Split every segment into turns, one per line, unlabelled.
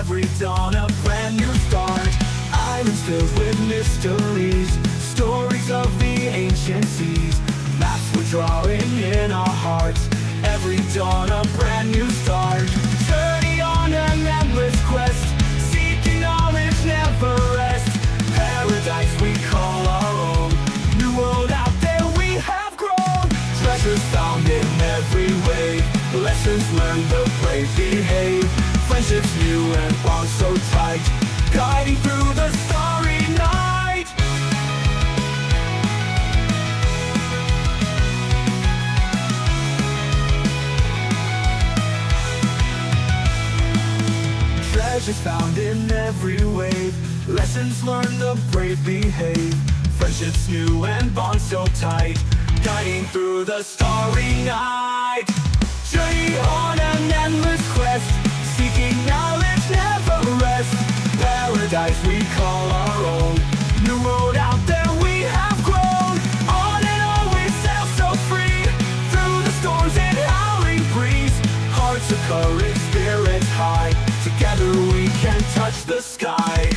Every dawn a brand new start. Islands filled with mysteries, stories of the ancient seas. Maps we're drawing in our hearts. Every dawn a brand new start. Journey on an endless quest, seeking knowledge never rest. Paradise we call our own, new world out there we have grown. Treasures found in every wave, lessons learned the brave behave. Friendships new and bonds so tight, guiding through the starry night. Treasures found in every wave, lessons learned the brave behave. Friendships new and bonds so tight, guiding through the starry night. Journey on an endless quest, seeking knowledge never rest. Paradise we call our own, new road out there we have grown. On and on we sail so free, through the storms and howling breeze. Hearts of courage, spirits high, together we can touch the sky.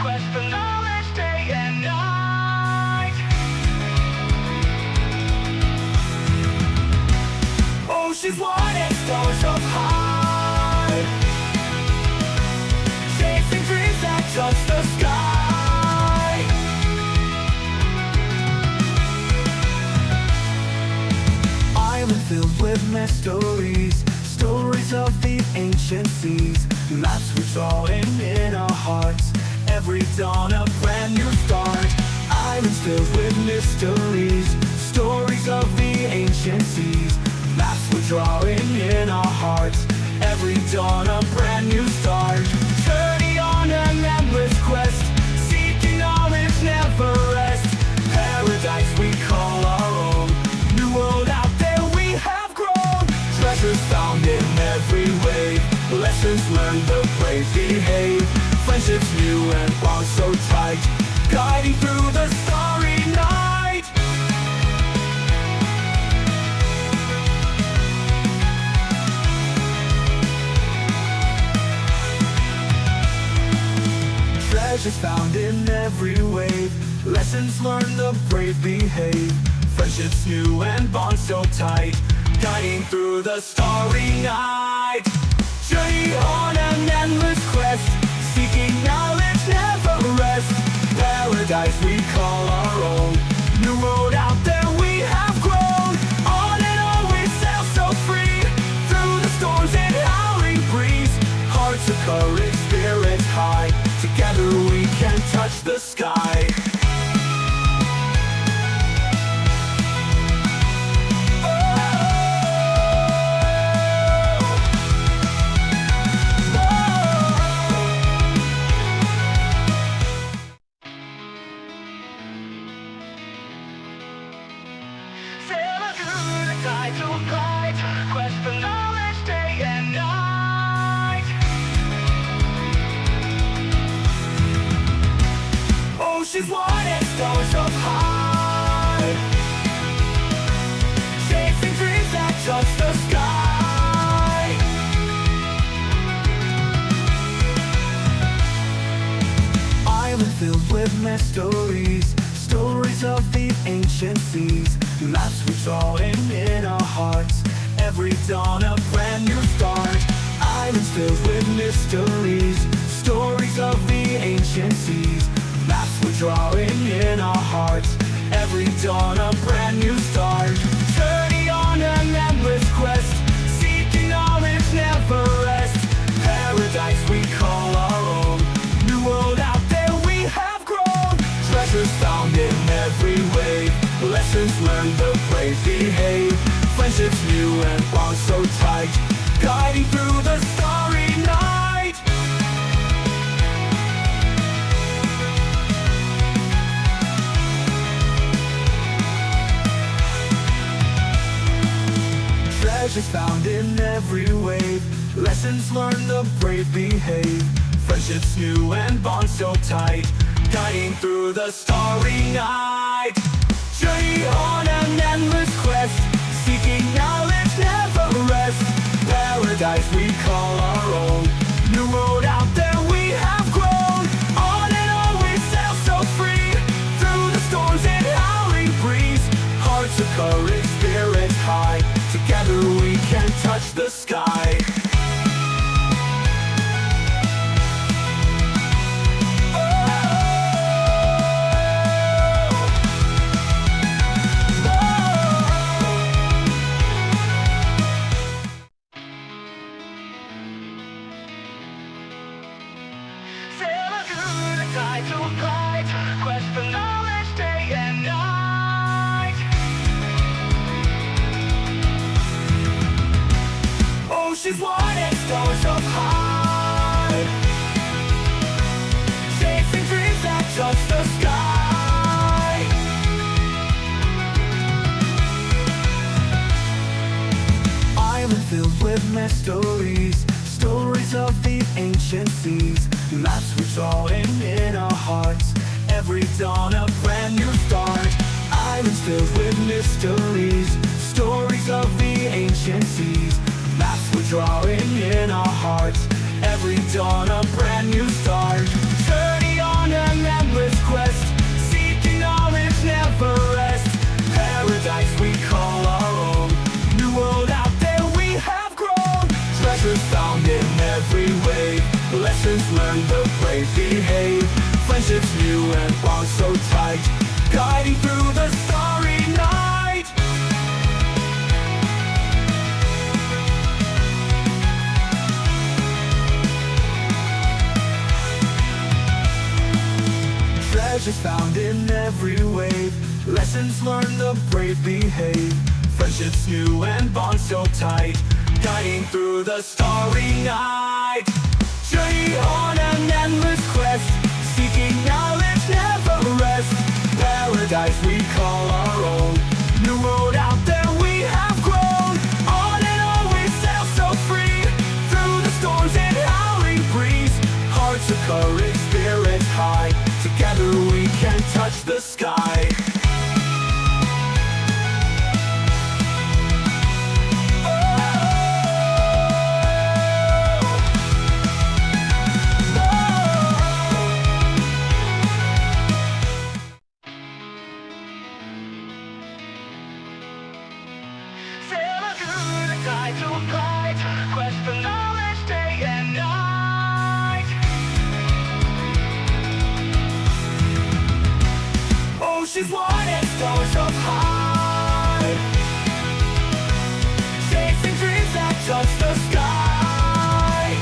Quest for knowledge day and night. Oceans wide and stars up high, chasing dreams that touch the sky. Island filled with mysteries, stories of the ancient seas. Maps we're drawing in our hearts. Every dawn a brand new start. Islands filled with mysteries, stories of the ancient seas. Maps we're drawing in our hearts. Every dawn a brand new start. Journey on an endless quest, seeking knowledge never rest. Paradise we call our own, new world out there we have grown. Treasures found in every wave, lessons learned the brave behave. Friendships new and bonds so tight, guiding through the starry night. Treasures found in every wave, lessons learned the brave behave. Friendships new and bonds so tight, guiding through the starry night. Journey on an endless quest, seeking knowledge never rest. Paradise we call our own, new road out there we have grown. On and on we sail so free, through the storms and howling breeze. Hearts of courage, spirits high, together we can touch the sky. Quest for knowledge day and night. Oceans wide and stars up high, chasing dreams that touch the sky. Island filled with mysteries, stories of the ancient seas. Maps we're drawing in our hearts. Every dawn a brand new start. Islands filled with mysteries, stories of the ancient seas. Maps we're drawing in our hearts. Every dawn a brand new start. Journey on an endless quest, seeking knowledge never rest. Paradise we call our own, new world out there we have grown. Treasures found in every wave, lessons learned the brave behave. Friendships new and bonds so tight, guiding through the starry night. Treasures found in every wave, lessons learned, the brave behave. Friendships new and bonds so tight, guiding through the starry night. Journey on an endless quest, seeking knowledge, never rest. Paradise we call our own, new road out there we have grown. On and on we sail so free, through the storms and howling breeze. Hearts of courage, spirits high, together we can touch the sky. Tide to fight, quest for knowledge day and night. Oceans wide and stars up high, chasing dreams that touch the sky. Island filled with mysteries, stories of the ancient seas. Maps we draw in our hearts, every dawn a brand new start. Islands filled with mysteries, stories of the ancient seas. Maps we draw in our hearts, every dawn a brand new start. Journey on an endless quest, seeking knowledge, never rest. Paradise we call our own, new world out there we have grown. Treasures found in every wave, lessons learned, the brave behave. Friendships new and bonds so tight, guiding through the starry night. Treasures found in every wave, lessons learned, the brave behave. Friendships new and bonds so tight, guiding through the starry night. Journey on an endless quest, seeking knowledge, never rest. Paradise we call our own, new road out there we have grown. On and on we sail so free, through the storms and howling breeze. Hearts of courage, spirits high, together we can touch the sky. Tide to fight, quest for knowledge day and night. Oceans wide and stars up high, chasing dreams that touch the sky.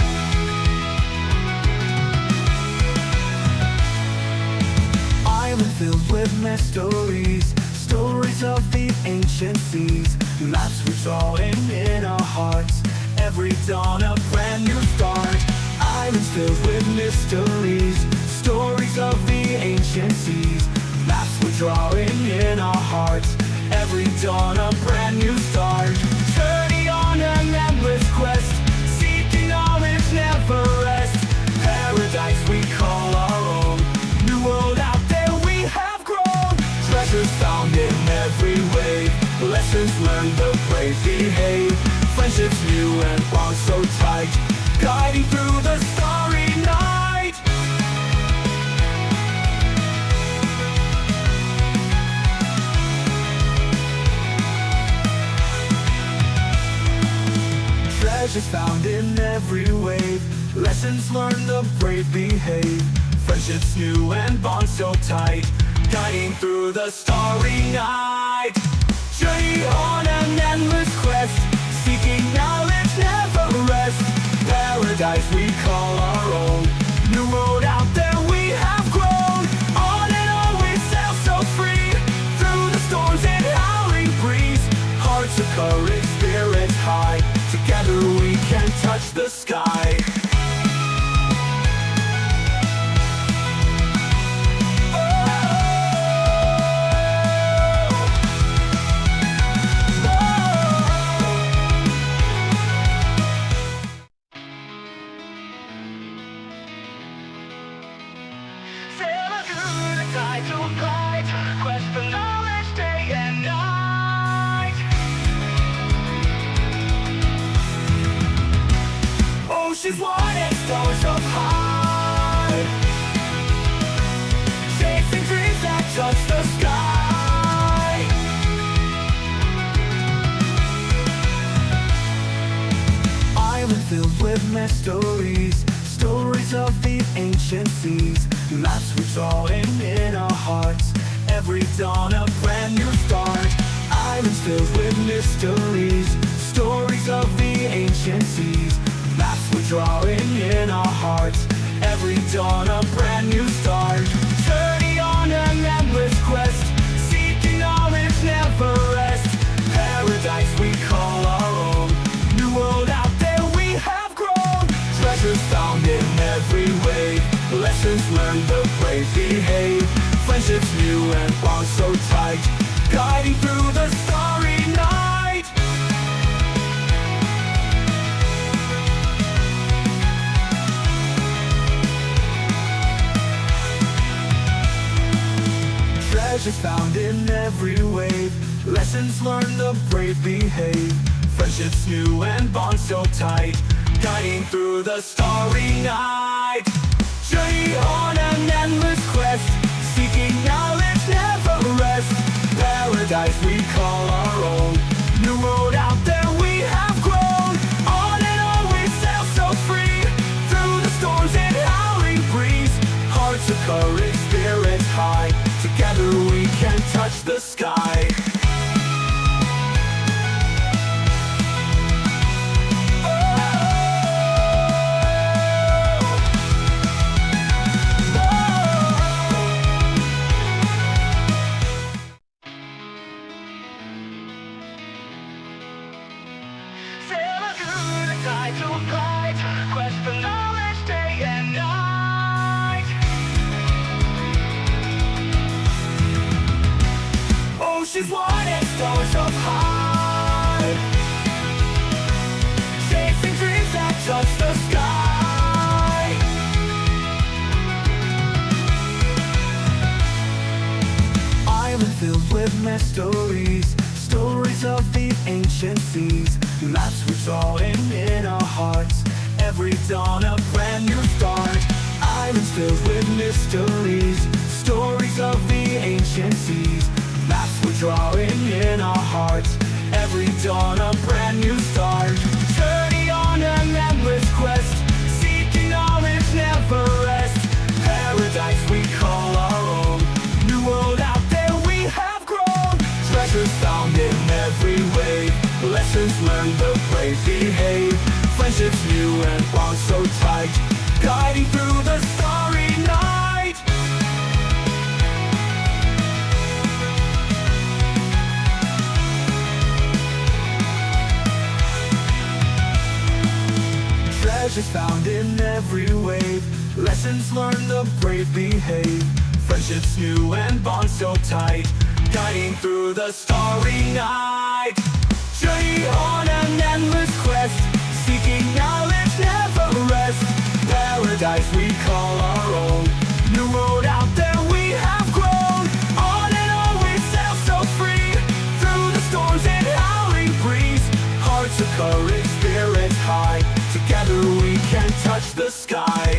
Island filled with mysteries, stories of the ancient seas. Maps we draw in our hearts, every dawn a brand new start. Islands filled with mysteries, stories of the ancient seas. Maps we draw in our hearts, every dawn a brand new start. Journey on an endless quest, seeking knowledge, never rest. Paradise we call our own, new world out there we have grown. Treasures found in every wave, lessons learned, the brave behave. Friendships new and bonds so tight, guiding through the starry night. Treasures found in every wave, lessons learned, the brave behave. Friendships new and bonds so tight, guiding through the starry night. Journey on an endless quest, seeking knowledge, never rest. Paradise we call our own, new road out there we have grown. On and on we sail so free, through the storms and howling breeze. Hearts of courage, spirits high, together we can touch the sky. with mysteries, stories of the ancient seas. Maps we draw in our hearts, every dawn a brand new start. Islands filled with mysteries, stories of the ancient seas. Maps we draw in our hearts, every dawn a brand new start. Journey on an endless quest, seeking knowledge never rest. Paradise we call our own, new world out there we have grown. Treasures found in every wave, lessons learned the brave behave. Friendships new and bonds so tight, guiding through the starry night. Treasures found in every wave, lessons learned the brave behave. Friendships new and bonds so tight, guiding through the starry night. Journey on an endless quest, seeking knowledge never rest. Paradise we call our own, new world out there we have grown. On and on we sail so free, through the storms and howling breeze. Hearts of courage, spirits high, together we can touch the sky. Quest for knowledge day and night. Oceans wide and stars up high, chasing dreams that touch the sky. Island filled with mysteries, stories of the ancient seas. Maps we draw in our hearts, every dawn a brand new start. Islands filled with mysteries, stories of the ancient seas. Maps we draw in our hearts, every dawn a brand new start. Journey on an endless quest, seeking knowledge never rest. Paradise we call our own, new world out there we have grown. Treasures found in every wave, lessons learned the brave behave. Friendships new and bonds so tight, guiding through the starry night. Treasures found in every wave, lessons learned the brave behave. Friendships new and bonds so tight, guiding through the starry night. Journey on an endless quest, seeking knowledge never rest. Paradise we call our own, new world out there we have grown. On and on we sail so free, through the storms and howling breeze. Hearts of courage, spirits high, together we can touch the sky.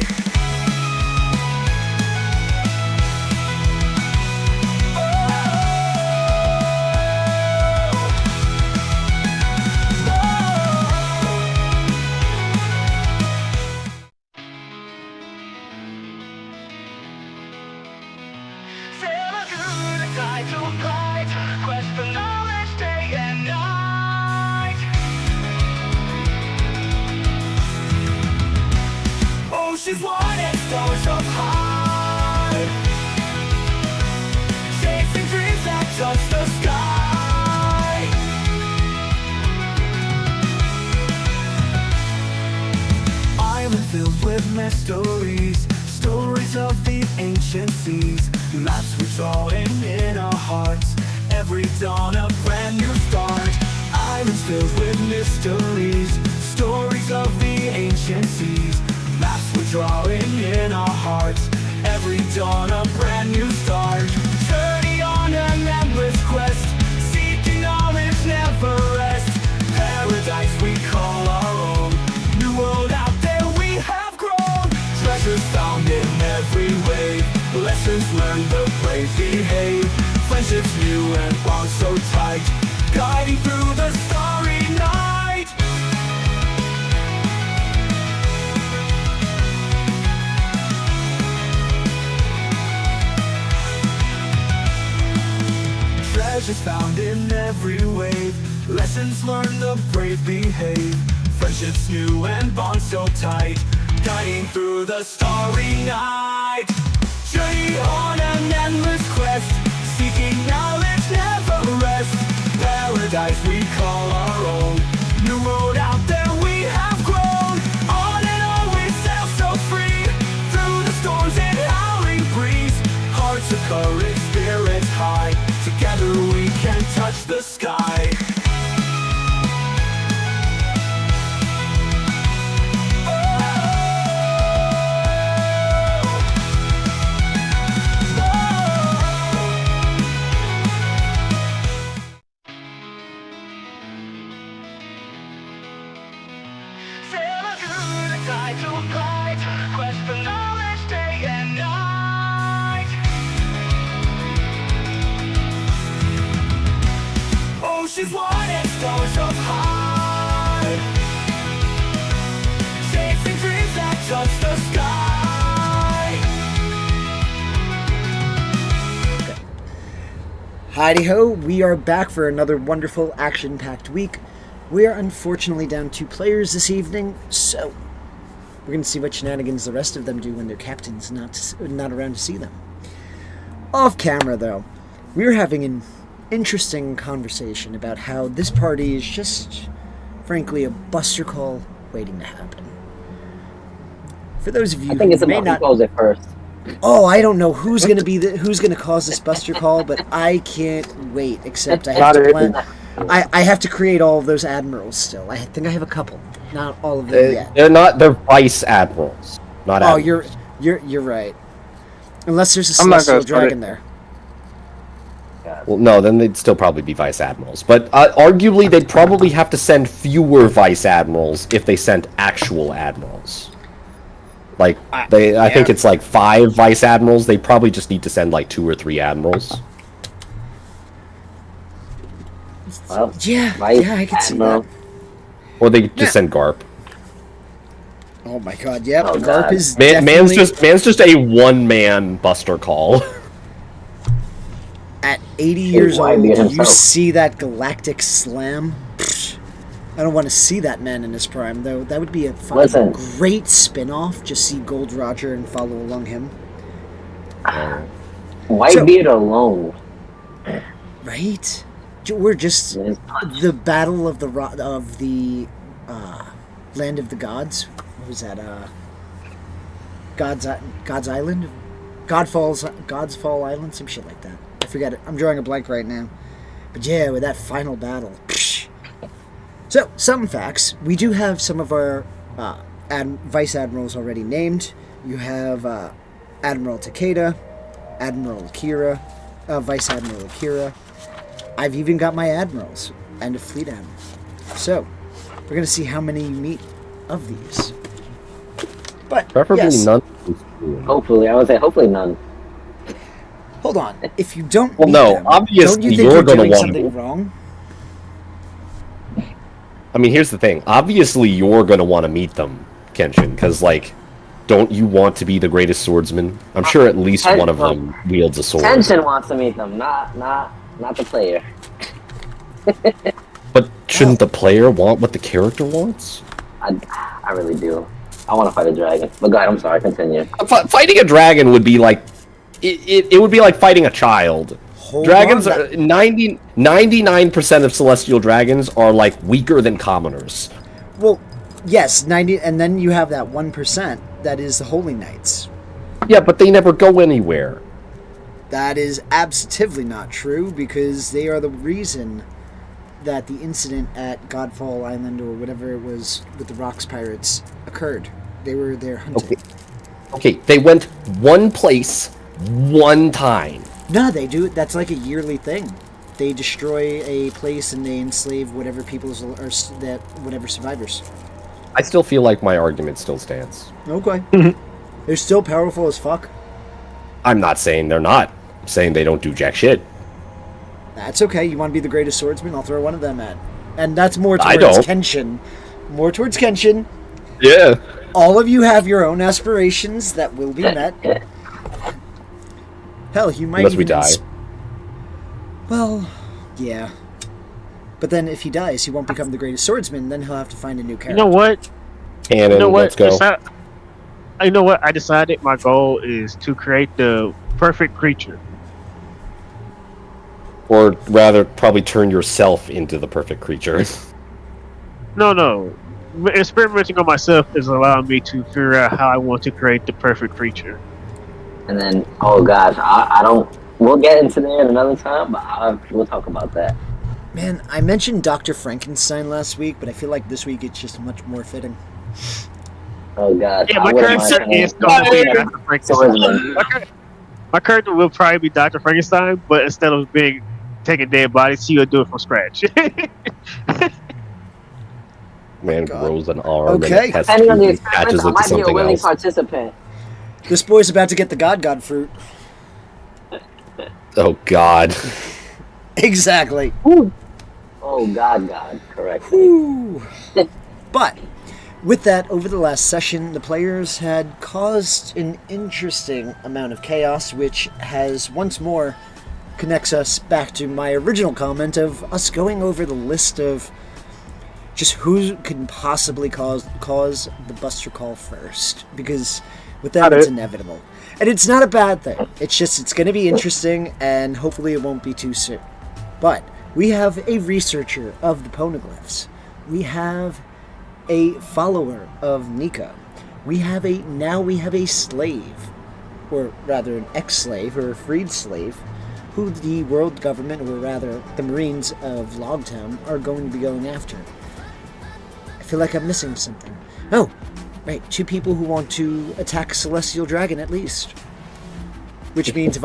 Quest for knowledge day and night. Oceans wide and stars up high, chasing dreams that touch the sky. Island filled with mysteries, stories of the ancient seas. Maps we draw in our hearts, every dawn a brand new start. Islands filled with mysteries, stories of the ancient seas. Maps we draw in our hearts, every dawn a brand new start. Journey on an endless quest, seeking knowledge never rest. Paradise we call our own, new world out there we have grown. Treasures found in every wave, lessons learned the brave behave. Friendships new and bonds so tight, guiding through the starry night. brave behave. Friendships new and bonds so tight, guiding through the starry night. Journey on an endless quest, seeking knowledge never rest. Paradise we call our own, new road out there we have grown. On and on we sail so free, through the storms and howling breeze. Hearts of courage, spirits high, together we can touch the sky. Quest for knowledge day and night. Oceans wide and stars up high, chasing dreams that touch the sky.
Heidi ho, we are back for another wonderful action-packed week. We are unfortunately down 2 players this evening, so we're going to see what shenanigans the rest of them do when their captain's not around to see them. Off camera, though, we were having an interesting conversation about how this party is just, frankly, a buster call waiting to happen. For those of you who may not
close it first.
Oh, I don't know who's going to be who's going to cause this buster call, but I can't wait. Except I have to plan. I have to create all of those admirals still. I think I have a couple, not all of them yet.
They're not. They're vice admirals, not.
Oh,
admirals.
you're right. Unless there's a celestial dragon there.
Well, no, then they'd still probably be vice admirals. But arguably, they'd probably have to send fewer vice admirals if they sent actual admirals. Like I think it's like 5 vice admirals. They probably just need to send like 2 or 3 admirals.
Well,
yeah, I can see that.
Or they just send Garp.
Oh my god, yep.
Oh,
Garp
God.
is
Man's just a one-man buster call.
At 80 years
why
old,
be
you
himself?
see that galactic slam? Pfft, I don't want to see that man in his prime, though. That would be a fucking great spin-off. Just see Gold Roger and follow along him.
Whitebeard alone.
Right? We're just the battle of the land of the gods. What was that? God's Island, God's Fall Island, some shit like that. I forget it. I'm drawing a blank right now. But yeah, with that final battle. Psh. So, some facts. We do have some of our vice admirals already named. You have Admiral Takeda, Admiral Akira, Vice Admiral Akira. I've even got my admirals and a fleet admiral. So, we're going to see how many you meet of these. But,
Preferably none.
Hopefully, I would say hopefully none.
Hold on. If you don't
Well,
meet
no,
them,
obviously
don't you think
you're
you're
gonna
doing
want
something
to.
wrong?
I mean, here's the thing. Obviously, you're going to want to meet them, Kenshin, because, like, don't you want to be the greatest swordsman? I'm sure at least one of them wields a sword.
Tension wants to meet them, not the player.
But shouldn't the player want what the character wants?
I really do. I want to fight a dragon. But go ahead, I'm sorry, continue.
Fighting a dragon would be like... It would be like fighting a child. Dragons are 99% of celestial dragons are like weaker than commoners.
Well, yes, 90, and then you have that 1% that is the Holy Knights.
Yeah, but they never go anywhere.
That is absolutely not true, because they are the reason that the incident at Godfall Island, or whatever it was, with the Rocks Pirates occurred. They were there hunting.
Okay, they went one place, one time.
No, they do it. That's like a yearly thing. They destroy a place and they enslave whatever people's or whatever survivors.
I still feel like my argument still stands.
Okay. They're still powerful as fuck.
I'm not saying they're not. I'm saying they don't do jack shit.
That's okay. You want to be the greatest swordsman? I'll throw one of them at. And that's more
I
towards
don't.
Kenshin. More towards Kenshin.
Yeah.
All of you have your own aspirations that will be met. Hell, you might
Unless we
even
die.
Well, yeah. But then if he dies, he won't become the greatest swordsman. Then he'll have to find a new character.
You know what?
Cannon,
You know what?
let's go.
You know what? I decided my goal is to create the perfect creature.
Or rather, probably turn yourself into the perfect creature.
No. Experimenting on myself is allowing me to figure out how I want to create the perfect creature.
And then, oh gosh, I don't. We'll get into that another time, but we'll talk about that.
Man, I mentioned Dr. Frankenstein last week, but I feel like this week it's just much more fitting.
Oh gosh,
Yeah,
I
my
wouldn't
character
mind
is
playing
going to be Dr. Frankenstein.
swordsman.
My character will probably be Dr. Frankenstein, but instead of being taking dead bodies, he'll do it from scratch.
Man
God.
grows an arm
Okay.
and a test
Depending on the
tube and
experiment,
attaches
I
it to
might be a
something
willing
else.
participant.
This boy's about to get the God fruit.
Oh God.
Exactly.
Oh God, correct.
Ooh. But with that, over the last session, the players had caused an interesting amount of chaos, which has once more connects us back to my original comment of us going over the list of just who can possibly cause the Buster Call first, because with that it's inevitable, and it's not a bad thing. It's just it's going to be interesting, and hopefully it won't be too soon. But we have a researcher of the poneglyphs. We have a follower of Nika. We have a slave, or rather an ex-slave or a freed slave, who the world government, or rather the Marines of Logtown, are going to be going after. I feel like I'm missing something. Oh, right, 2 people who want to attack a Celestial Dragon at least. Which means if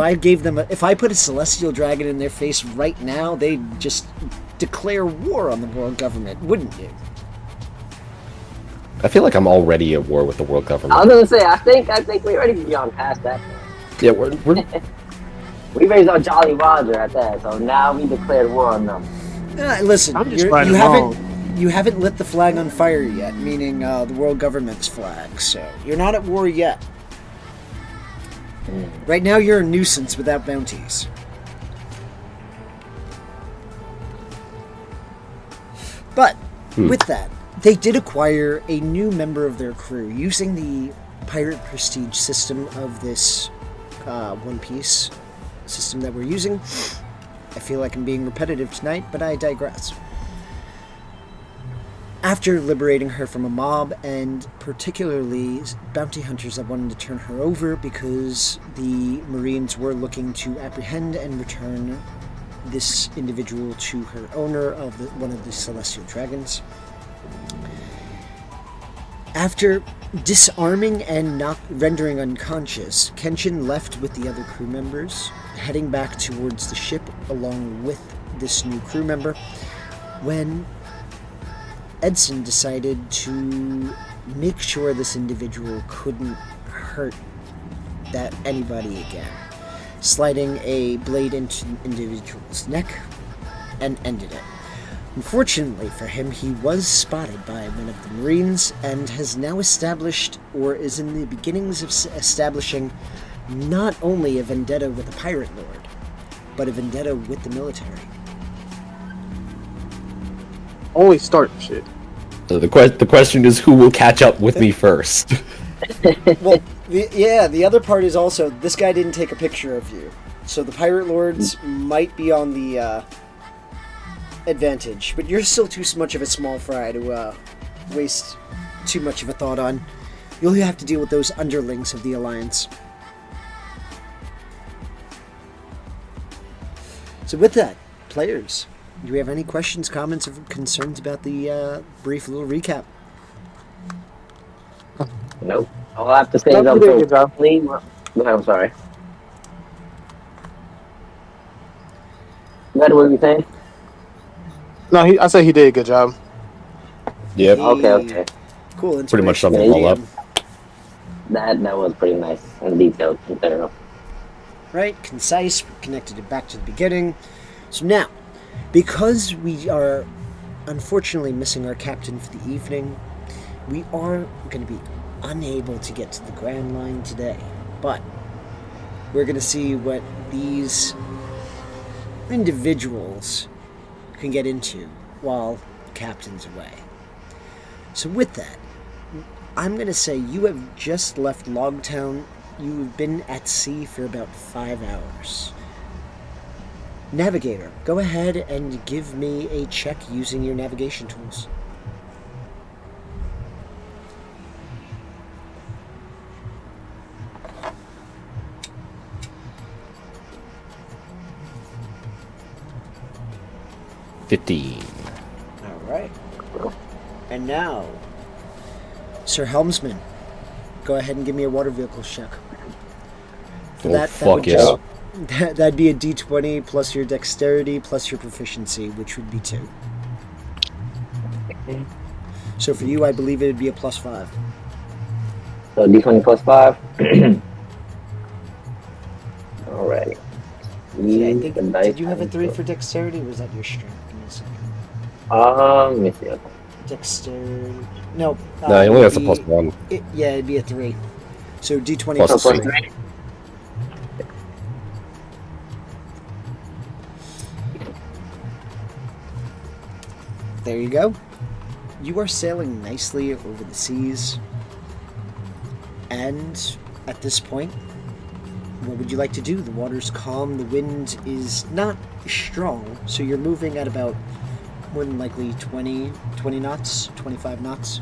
I put a Celestial Dragon in their face right now, they'd just declare war on the world government, wouldn't you?
I feel like I'm already at war with the world
I
government.
was gonna say, I think we already beyond past that.
Yeah, we're
We raised our Jolly Roger at that, so now we declared war on them.
Listen,
I'm just
you
riding
haven't lit the flag on fire yet, meaning the world government's flag, so you're not at war yet. Right now you're a nuisance without bounties. But, with that, they did acquire a new member of their crew using the pirate prestige system of this One Piece system that we're using. I feel like I'm being repetitive tonight, but I digress. After liberating her from a mob, and particularly bounty hunters that wanted to turn her over because the Marines were looking to apprehend and return this individual to her owner of one of the Celestial Dragons. After disarming and rendering unconscious, Kenshin left with the other crew members, heading back towards the ship along with this new crew member, when Edson decided to make sure this individual couldn't hurt anybody again, sliding a blade into the individual's neck and ended it. Unfortunately for him, he was spotted by one of the Marines and has now established, or is in the beginnings of establishing, not only a vendetta with the Pirate Lord, but a vendetta with the military.
Always start shit.
So the question is, who will catch up with me first?
Well, the other part is also, this guy didn't take a picture of you. So the Pirate Lords might be on the advantage, but you're still too much of a small fry to waste too much of a thought on. You'll have to deal with those underlings of the Alliance. So with that, players, do we have any questions, comments, or concerns about the brief little recap?
Nope. All I have to say is
You
I'm
did a
so
good job.
clean. Go ahead, I'm sorry. What were you saying?
No, I say he did a good job.
Yep.
Okay.
Cool.
Pretty much summed
inspiration.
it all up.
That was pretty nice and detailed and thorough.
Right, concise, connected it back to the beginning. So now, because we are unfortunately missing our captain for the evening, we are going to be unable to get to the Grand Line today. But we're going to see what these individuals can get into while Captain's away. So with that, I'm going to say you have just left Logtown. You've been at sea for about 5 hours. Navigator, go ahead and give me a check using your navigation tools.
$15.
All right. And now, Sir Helmsman, go ahead and give me a water vehicle check. For
Oh,
that
fuck
would
yeah.
that'd be a d20 plus your dexterity plus your proficiency, which would be 2. So for you, I believe it would be a +5.
So D20 plus 5. Alright.
Yeah, I think, did you have a 3 for dexterity, or was that your strength? Give me a second.
Let me see.
Dexterity. No.
No, he only has a
it'd be-
+1.
Yeah, it'd be a 3. So d20
Plus
plus
Plus
3.
3.
There you go. You are sailing nicely over the seas. And at this point, what would you like to do? The water's calm, the wind is not strong, so you're moving at about more than likely 20 knots, 25 knots.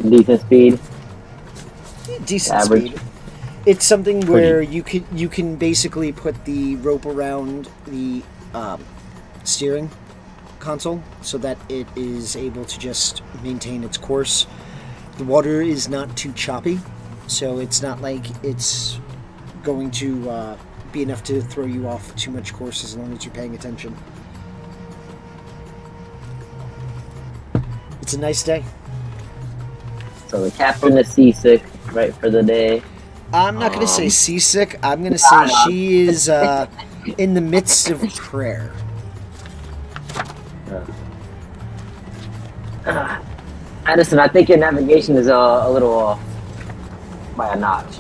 Decent speed.
Decent
Average.
speed. It's something where you can basically put the rope around the steering console so that it is able to just maintain its course. The water is not too choppy, so it's not like it's going to be enough to throw you off too much course as long as you're paying attention. It's a nice day.
So the captain is seasick, right, for the day.
I'm not going to say seasick. I'm going to say she is in the midst of prayer.
Addison, I think your navigation is a little off by a notch.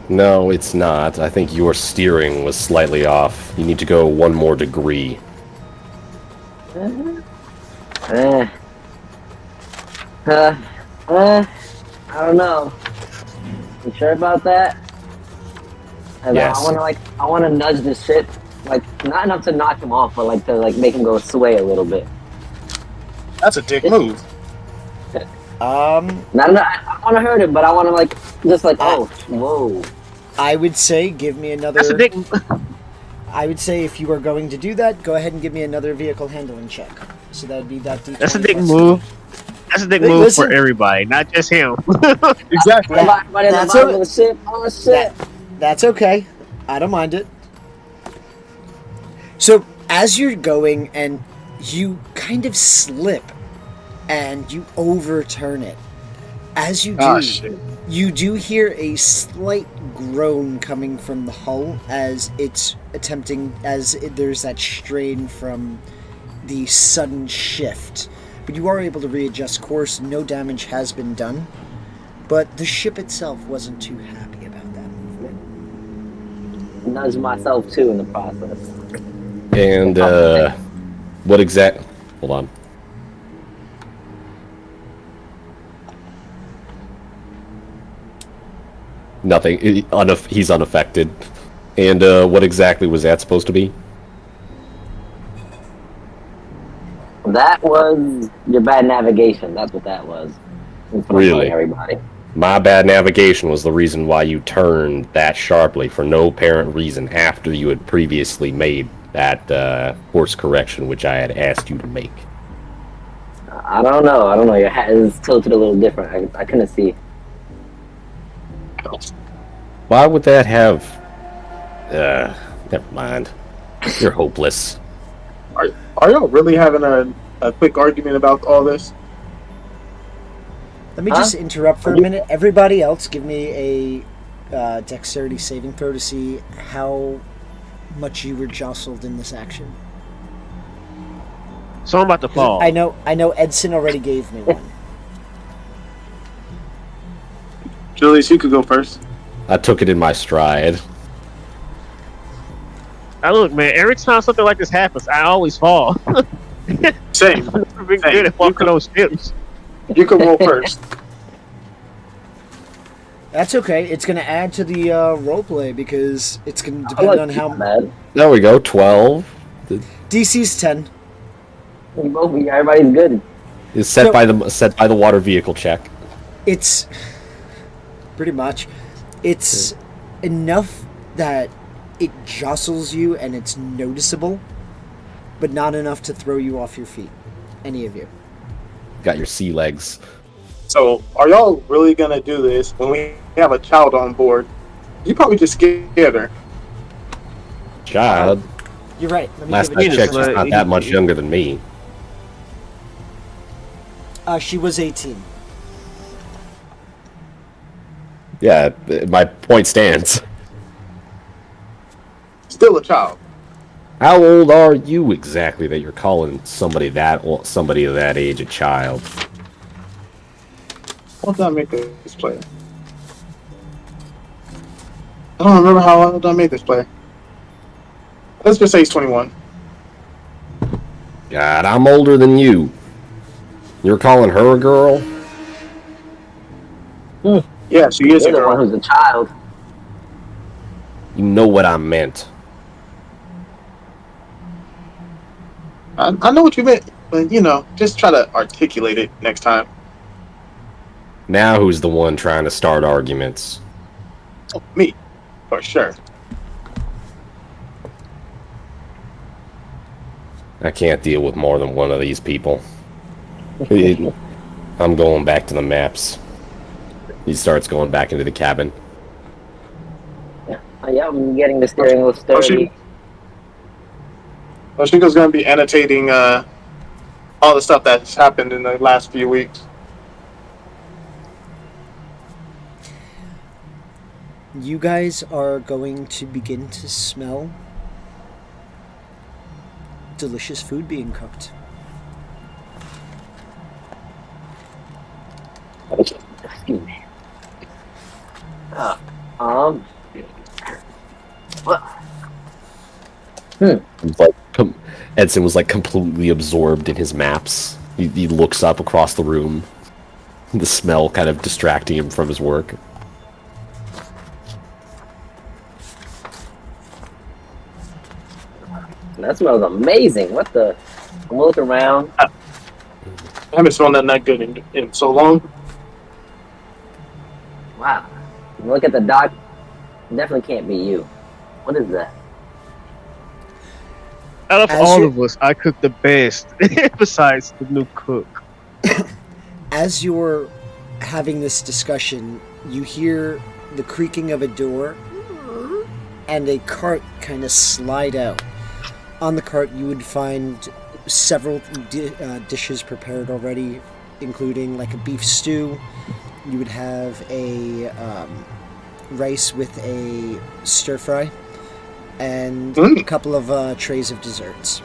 No, it's not. I think your steering was slightly off. You need to go 1 more degree.
I don't know. You sure about that?
Yes.
I want to nudge the ship, like not enough to knock him off, but like to make him go sway a little bit.
That's a dick move.
Not enough, I want to hurt him, but I want to oh, whoa.
I would say give me another...
That's a dick.
I would say if you are going to do that, go ahead and give me another vehicle handling check. So that would be that D20.
That's a dick
plus
move. That's a dick
Hey,
move
listen.
for everybody, not just him.
Exactly.
Everybody in the
That's
bottom
a-
of the ship. Oh shit.
That's okay. I don't mind it. So as you're going and you kind of slip and you overturn it, as you do,
Oh shit.
you do hear a slight groan coming from the hull as it's attempting, there's that strain from the sudden shift. But you are able to readjust course. No damage has been done. But the ship itself wasn't too happy about that movement.
Nudge myself too in the process.
And, what exact... Hold on. Nothing. He's unaffected. And, what exactly was that supposed to be?
That was your bad navigation. That's what that was. In front of
Really?
everybody.
My bad navigation was the reason why you turned that sharply for no apparent reason after you had previously made that course correction, which I had asked you to make.
I don't know. Your hat is tilted a little different. I couldn't see.
Why would that have... never mind. You're hopeless.
Are y'all really having a quick argument about all this?
Let me just interrupt for a minute. Everybody else, give me a dexterity saving throw to see how much you were jostled in this action.
So I'm about to fall.
I know Edson already gave me one.
Julius, you could go first.
I took it in my stride.
Now look, man. Every time something like this happens, I always fall.
Same.
I've been good at walking those steps.
You can roll first.
That's okay. It's going to add to the roleplay because it's going to
I
depend
like
on how.
bad.
There we go. 12
DC's 10.
Everybody's good.
is set by the water vehicle check.
It's pretty much. It's enough that it jostles you and it's noticeable, but not enough to throw you off your feet. Any of you.
Got your sea legs.
So, are y'all really gonna do this when we have a child on board? You probably just scared her.
Child.
You're right. Let me
Last
give
I
it to
checked,
you.
she's not that much younger than me.
She was 18.
Yeah, my point stands.
Still a child.
How old are you exactly that you're calling somebody of that age a child?
What did I make this player? I don't remember how old I made this player. Let's just say he's 21.
God, I'm older than you. You're calling her a girl?
Yeah, she is a
You're the one
girl.
who's a child.
You know what I meant.
I know what you meant, but just try to articulate it next time.
Now who's the one trying to start arguments?
Me, for sure.
I can't deal with more than one of these people. I'm going back to the maps. He starts going back into the cabin.
Yeah, I'm getting the steering wheel sturdy.
Oshiko's going to be annotating all the stuff that's happened in the last few weeks.
You guys are going to begin to smell delicious food being cooked.
Excuse me. What?
It's like Edson was like completely absorbed in his maps. He looks up across the room, the smell kind of distracting him from his work.
That smells amazing. What the? I'm gonna look around.
I haven't smelled that good in so long.
Wow. Look at the dock. Definitely can't be you. What is that?
Out of
As
all
you-
of us, I cook the best. Besides the new cook.
As you're having this discussion, you hear the creaking of a door and a cart kind of slide out. On the cart, you would find several dishes prepared already, including like a beef stew. You would have a rice with a stir fry and a couple of trays of desserts.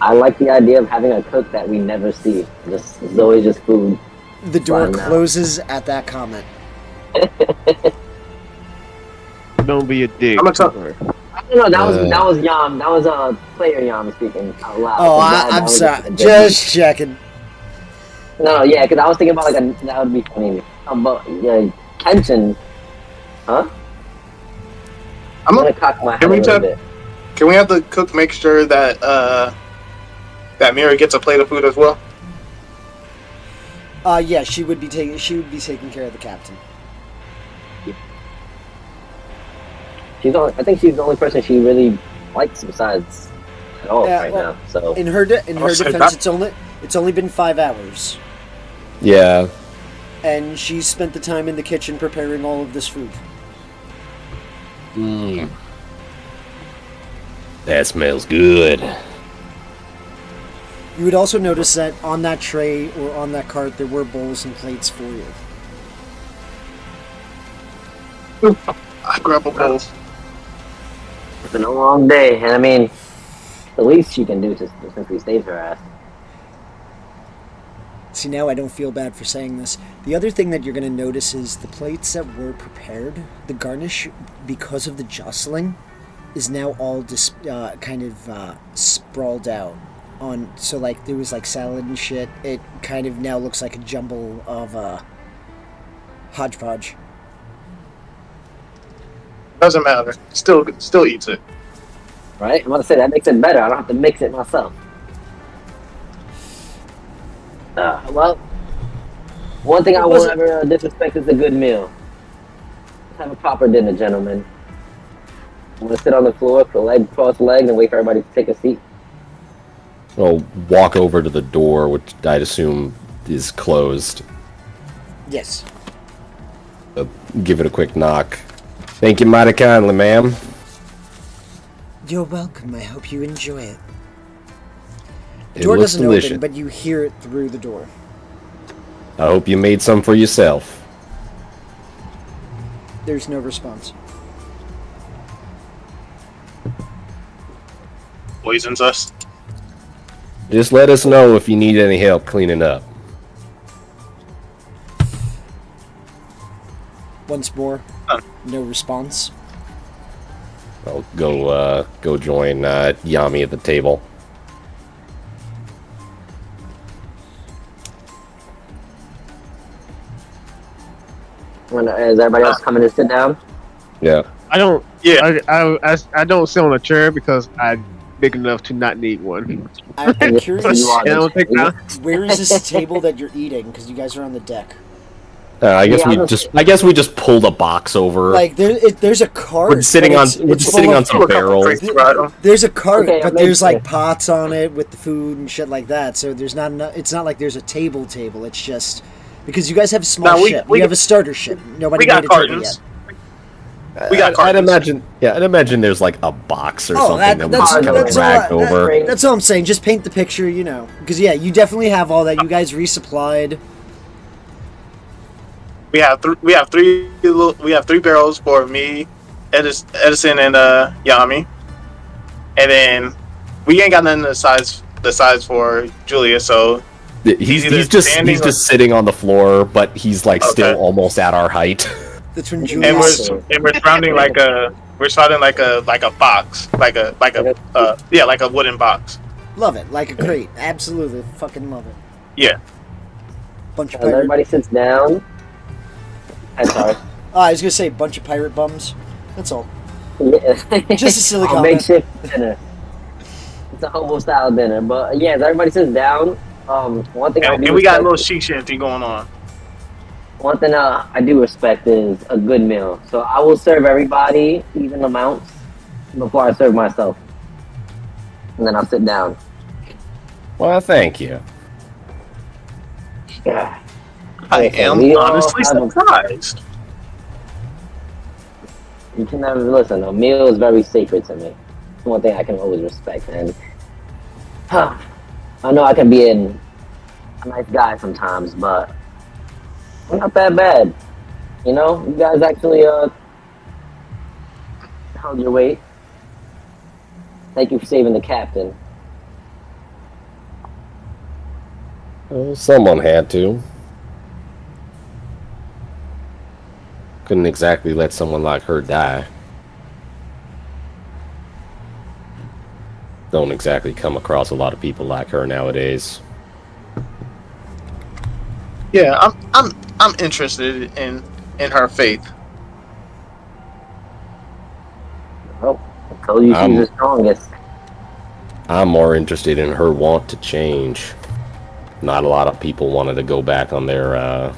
I like the idea of having a cook that we never see. It's always just food.
The door
Sliding out.
closes at that comment.
Don't be a dick.
I'm gonna tell-
No, that was Yam. That was player Yam speaking out loud.
Oh,
That
I'm
was
sorry.
good.
Just checking.
No, yeah, because I was thinking about that would be funny. But Kenshin, huh? I'm gonna cock my head a
Every
little
time-
bit.
Can we have the cook make sure that that Mira gets a plate of food as well?
Yeah, she would be taking care of the captain.
I think she's the only person she really likes besides at all
Yeah,
right
well,
now. So
In her
I'll say
defense,
that-
it's only been 5 hours,
Yeah.
and she spent the time in the kitchen preparing all of this food.
That smells good.
You would also notice that on that tray or on that cart there were bowls and plates for you.
I grab a bowl.
it's been a long day, and I mean, the least she can do since we saved her ass.
See, now I don't feel bad for saying this. The other thing that you're going to notice is the plates that were prepared, the garnish, because of the jostling, is now all sprawled out. So, like, there was, like, salad and shit. It kind of now looks like a jumble of hodgepodge.
Doesn't matter. Still eats it.
Right? I'm about to say, that makes it better. I don't have to mix it myself. Well, one thing I won't ever disrespect is a good meal. Let's have a proper dinner, gentlemen. I'm going to sit on the floor, cross legs, and wait for everybody to take a seat.
I'll walk over to the door, which I'd assume is closed.
Yes.
Give it a quick knock. Thank you mighty kindly, ma'am.
You're welcome. I hope you enjoy it. The
It
door
looks
doesn't
delicious.
open, but you hear it through the door.
I hope you made some for yourself.
There's no response.
Poisons us.
Just let us know if you need any help cleaning up.
Once more, no response.
I'll go join Yami at the table.
Is everybody else coming to sit down?
Yeah.
I don't.
Yeah.
I don't sit on a chair because I'm big enough to not need one.
I'm curious,
You are
I don't think
where is this table that you're eating? Because you guys are on the deck.
I guess
Yeah,
I guess we just pulled a box over.
Like there's a cart.
we're sitting
but
on
it's full
sitting
of-
on some barrels.
There's a cart,
Okay,
but
that
there's
makes
like
sense.
pots on it with the food and shit like that. So there's not enough. It's not like there's a table. It's just because you guys have small
No,
ship.
we
You have a starter ship. Nobody
we got
made a table
cartons.
yet.
We got
I'd
cartons.
imagine there's like a box or
Oh,
something that
that's
we
that's
dragged
all.
over.
That's all I'm saying. Just paint the picture, you know. Because yeah, you definitely have all that. You guys resupplied.
We have three barrels for me, Edison, and Yami, and then we ain't got none the size for Julia. So
He's
either
just
standing or-
sitting on the floor, but he's like still
Okay.
almost at our height.
That's when
And
Julius.
we're-
we're surrounding like a box, like a wooden box.
Love it, like a crate. Absolutely, fucking love it.
Yeah.
Bunch of
As
pirate.
everybody sits down. I'm sorry.
Oh, I was gonna say bunch of pirate bums. That's all.
Yeah.
Just a silly
Oh,
comment.
makeshift dinner. It's a hobo style dinner, but yeah, as everybody sits down. One thing I do
And we got a
respect-
little chic shanty going on.
One thing I do respect is a good meal. So I will serve everybody even amounts before I serve myself, and then I'll sit down.
Well, thank you.
Yeah.
I
Okay,
am
we all
honestly
have a-
surprised.
You can never listen. A meal is very sacred to me. One thing I can always respect, and I know I can be a nice guy sometimes, but I'm not that bad. You know, you guys actually held your weight. Thank you for saving the captain.
Well, someone had to. Couldn't exactly let someone like her die. Don't exactly come across a lot of people like her nowadays.
Yeah, I'm interested in her faith.
Oh, I told you she's the strongest.
I'm more interested in her want to change. Not a lot of people wanted to go back on their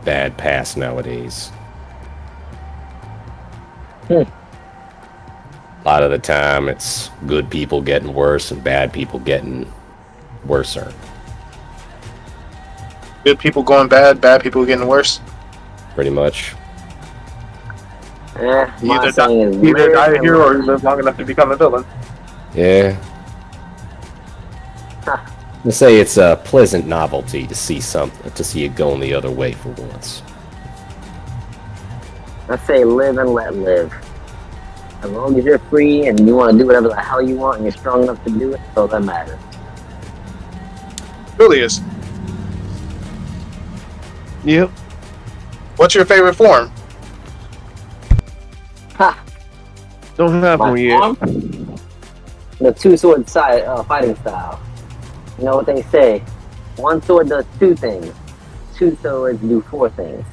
bad past nowadays. A lot of the time, it's good people getting worse and bad people getting worser.
Good people going bad, bad people getting worse.
Pretty much.
My saying is
Either die a
live
hero or
and
live long enough to become a villain.
Yeah. Let's say it's a pleasant novelty to see it going the other way for once.
I say live and let live. As long as you're free and you want to do whatever the hell you want and you're strong enough to do it, so that matters.
Really is.
Yep.
What's your favorite form?
Ha!
Don't have
My
one yet.
arm? The two-sword fighting style. You know what they say? One sword does two things. Two swords do four things.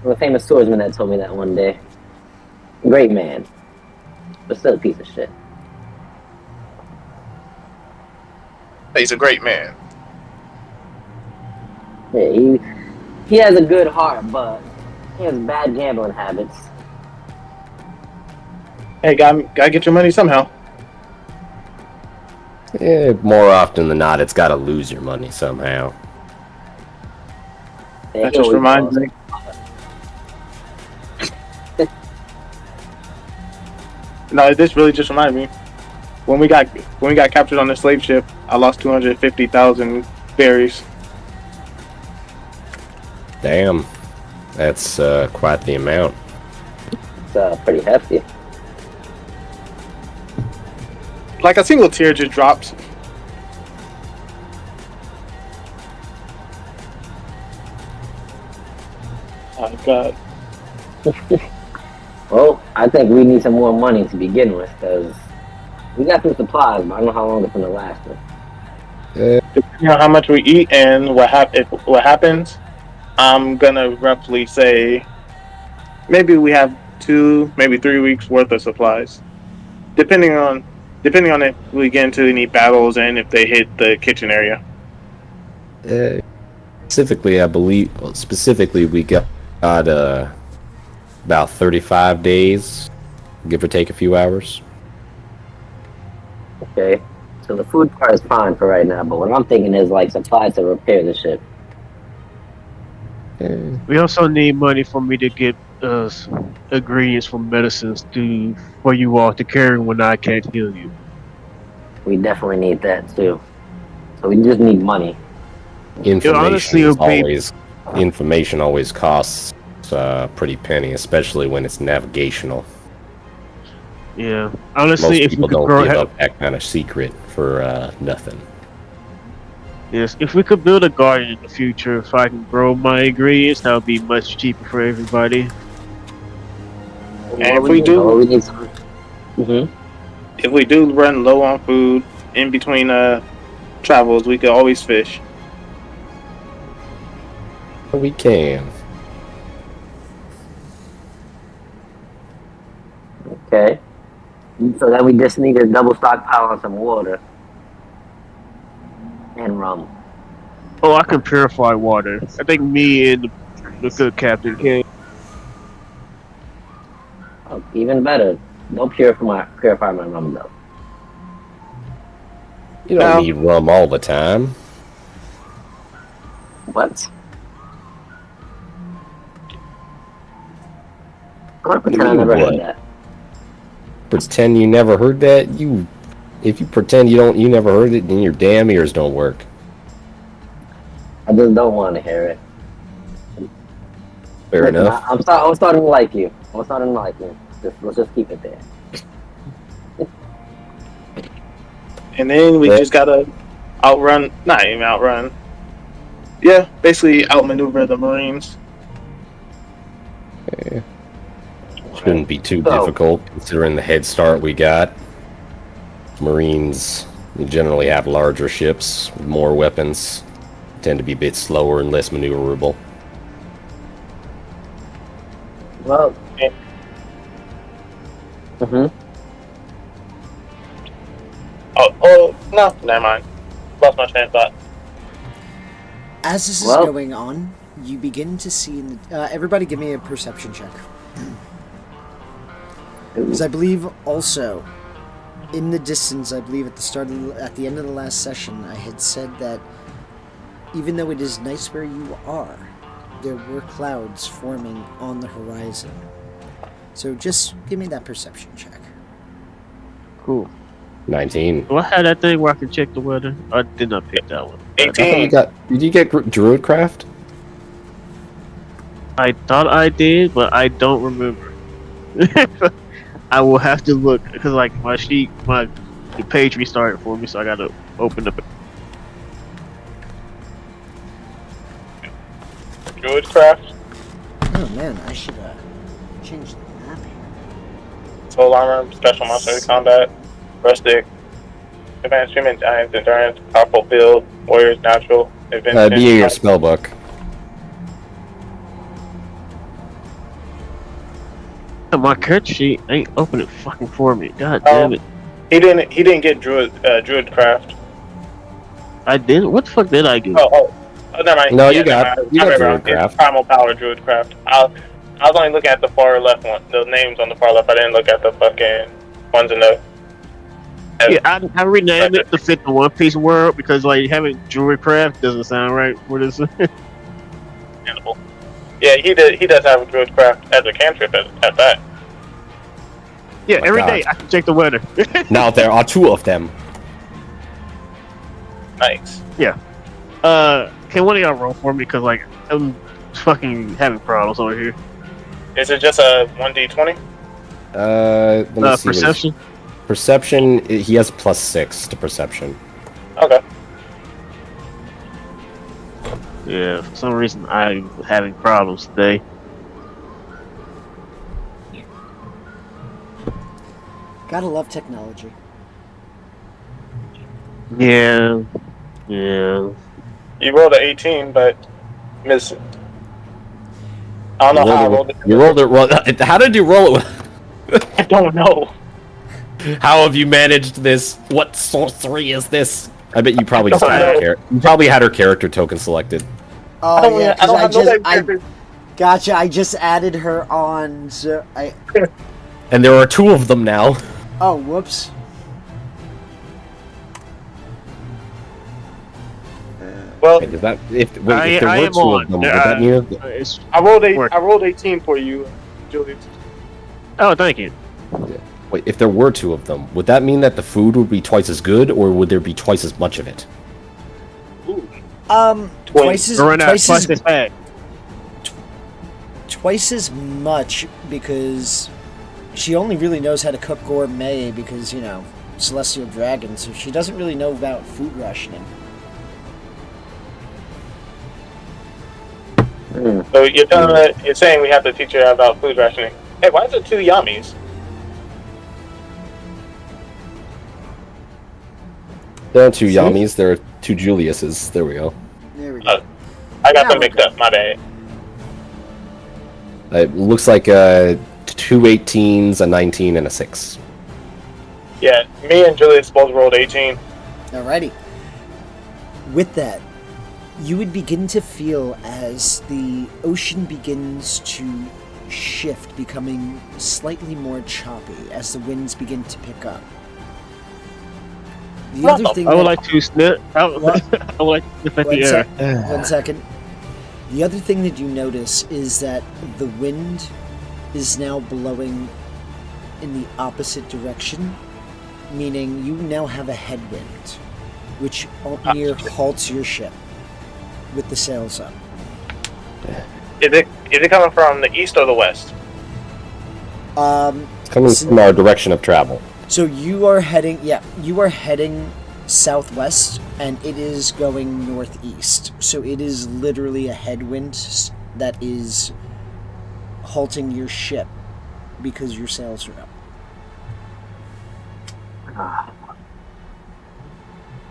There's a famous swordsman that told me that one day. Great man. But still a piece of shit.
He's a great man.
Yeah, he has a good heart, but he has bad gambling habits.
Hey, gotta get your money somehow.
More often than not, it's got to lose your money somehow.
And
That
he
just
always
reminds
lost.
me. No, this really just reminded me. When we got captured on the slave ship, I lost 250,000 berries.
Damn, that's quite the amount.
It's pretty hefty.
Like a single tear just dropped. Oh God.
Well, I think we need some more money to begin with, because we got some supplies, but I don't know how long it's gonna last us.
Depending on how much we eat and what happens, I'm gonna roughly say maybe we have 2, maybe 3 weeks worth of supplies, depending on if we get into any battles and if they hit the kitchen area.
Specifically, I believe. Well, specifically, we got about 35 days, give or take a few hours.
Okay, so the food part is fine for right now, but what I'm thinking is like supplies to repair the ship.
We also need money for me to get ingredients for medicines for you all to carry when I can't heal you.
We definitely need that too. So we just need money.
honestly,
Information always costs a pretty penny, especially when it's navigational.
Yeah,
Most
honestly, if we
people
could
don't
grow,
give up that kind of secret for nothing.
yes, if we could build a garden in the future, if I can grow my ingredients, that would be much cheaper for everybody.
And if we do,
we need some.
if we do run low on food in between travels, we could always fish.
We can.
Okay. So then we just need a double stockpile on some water and rum.
Oh, I can purify water. I think me and the good captain can.
Oh, even better. Don't purify my rum though.
You don't
No.
need rum all the time.
What? I'm gonna pretend I
mean,
never
what?
heard that.
Pretend you never heard that. If you pretend you never heard it, then your damn ears don't work.
I just don't want to hear it.
Fair
Listen,
enough.
I'm starting to like you. Let's just keep it there.
And then we just gotta not even outrun. Yeah, basically outmaneuver the Marines.
Shouldn't be too
So-
difficult considering the head start we got. Marines generally have larger ships with more weapons, tend to be a bit slower and less maneuverable.
Well.
Yeah. Oh, no, never mind. Lost my train of thought.
As this is
Well-
going on, you begin to see. Everybody, give me a perception check. Because I believe also, in the distance, I believe at the end of the last session, I had said that even though it is nice where you are, there were clouds forming on the horizon. So just give me that perception check.
Cool.
19.
Do I have that thing where I can check the weather? I did not pick that one.
I thought
18.
did you get Druidcraft?
I thought I did, but I don't remember. I will have to look because, like, the page restarted for me, so I gotta open up.
Druidcraft.
Oh man, I should change the map here.
Soul Armor, Special Monster Combat, Rustic, Advanced Human Giants, Endurance, Powerful Build, Warriors Natural, Adventure.
Be in your spell book.
My character sheet ain't opening fucking for me. God damn it.
He didn't get Druidcraft.
I didn't? What the fuck did I get?
Oh, never mind.
No,
Yeah,
you got
never mind. I read wrong.
Druidcraft.
It's Primal Power Druidcraft. I was only looking at the far left one, the names on the far left. I didn't look at the fucking ones in the.
Yeah, I renamed it to fit the One Piece world because like having Druidcraft doesn't sound right. What is it?
Understandable. Yeah, he does have a Druidcraft as a cantrip at that.
Yeah,
my
every
God.
day I can check the weather.
Now there are 2 of them.
Nice.
Can one of y'all roll for me? Because like I'm fucking having problems over here.
Is it just a 1d20?
Let me see what his-
Perception.
Perception. He has +6 to perception.
Okay.
Yeah, for some reason I'm having problems today.
Gotta love technology.
Yeah.
You rolled an 18, but missed it. I don't know how I rolled it.
You rolled it. How did you roll it?
I don't know.
How have you managed this? What sorcery is this? I bet you probably just
I don't
had her
know.
you probably had her character token selected.
Oh yeah,
I don't have no
because
character.
gotcha. I just added her on. So
And there are 2 of them now.
oh whoops.
Well,
Wait, is that if there
I
were
am
2
on.
of them? Would that mean
It's,
I rolled
Work.
I rolled 18 for you, Julius.
oh, thank you.
wait, if there were 2 of them, would that mean that the food would be twice as good, or would there be twice as much of it?
Twice as
We're running out
twice
twice
as
as fast.
twice as much because she only really knows how to cook gourmet because celestial dragon, so she doesn't really know about food rationing.
So you're saying we have to teach her about food rationing. Hey, why is it 2 Yamis?
There are 2 Yamis. There are 2 Juliuses. There we go.
There we go.
I got
Now
them
we're
mixed up. My bad.
It looks like 2 18s, a 19, and a 6.
Yeah, me and Julius both rolled 18.
Alrighty. With that, you would begin to feel as the ocean begins to shift, becoming slightly more choppy as the winds begin to pick up. The other thing
I would
that-
like to snip. I would
What?
like to sniff at
One
the
sec-
air.
1 second. The other thing that you notice is that the wind is now blowing in the opposite direction, meaning you now have a headwind, which near halts your ship with the sails up.
Is it coming from the east or the west?
It's coming from our direction of travel.
So you are heading southwest, and it is going northeast. So it is literally a headwind that is halting your ship because your sails are up.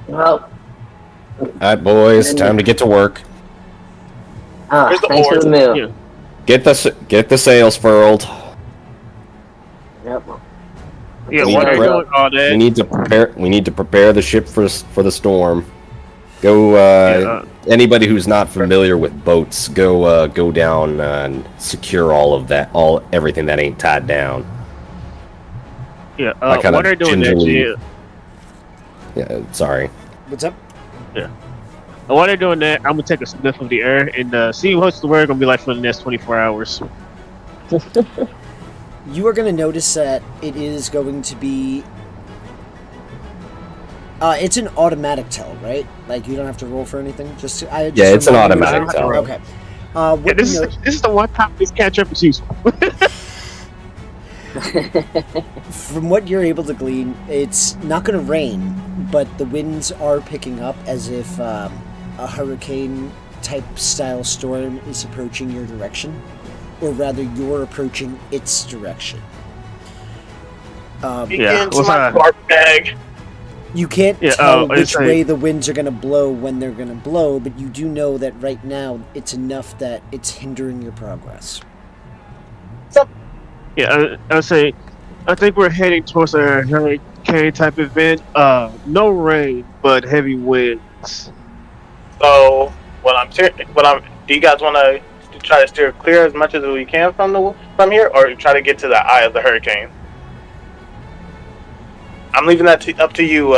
Well,
Alright, boys, time to get to work.
Where's the
thanks for the
oars?
meal.
Yeah.
Get the sails furled.
Yep.
Yeah,
We
what are you
prep-
doing all day?
We need to prepare the ship for the storm. Go. Anybody who's not familiar with boats, go down and secure everything that ain't tied down.
Yeah,
I kinda
what are you doing there,
gingerly-
G?
Yeah, sorry.
What's up?
While they're doing that, I'm gonna take a sniff of the air and see what's the weather gonna be like for the next 24 hours.
You are going to notice that it is going to be... it's an automatic tell, right? Like, you don't have to roll for anything?
Yeah, it's an automatic tell.
Okay.
Yeah,
What
this
you know,
is the one time this catch-up is useful.
from what you're able to glean, it's not going to rain, but the winds are picking up as if a hurricane type style storm is approaching your direction, or rather, you're approaching its direction.
Get
Yeah,
into
what's
my
that?
bark bag.
You can't
Yeah,
tell
it's
which
like-
way the winds are going to blow when they're going to blow, but you do know that right now it's enough that it's hindering your progress.
Yeah, I would say, I think we're heading towards a hurricane type event. No rain, but heavy winds.
So do you guys want to try to steer clear as much as we can from here, or try to get to the eye of the hurricane? I'm leaving that up to you,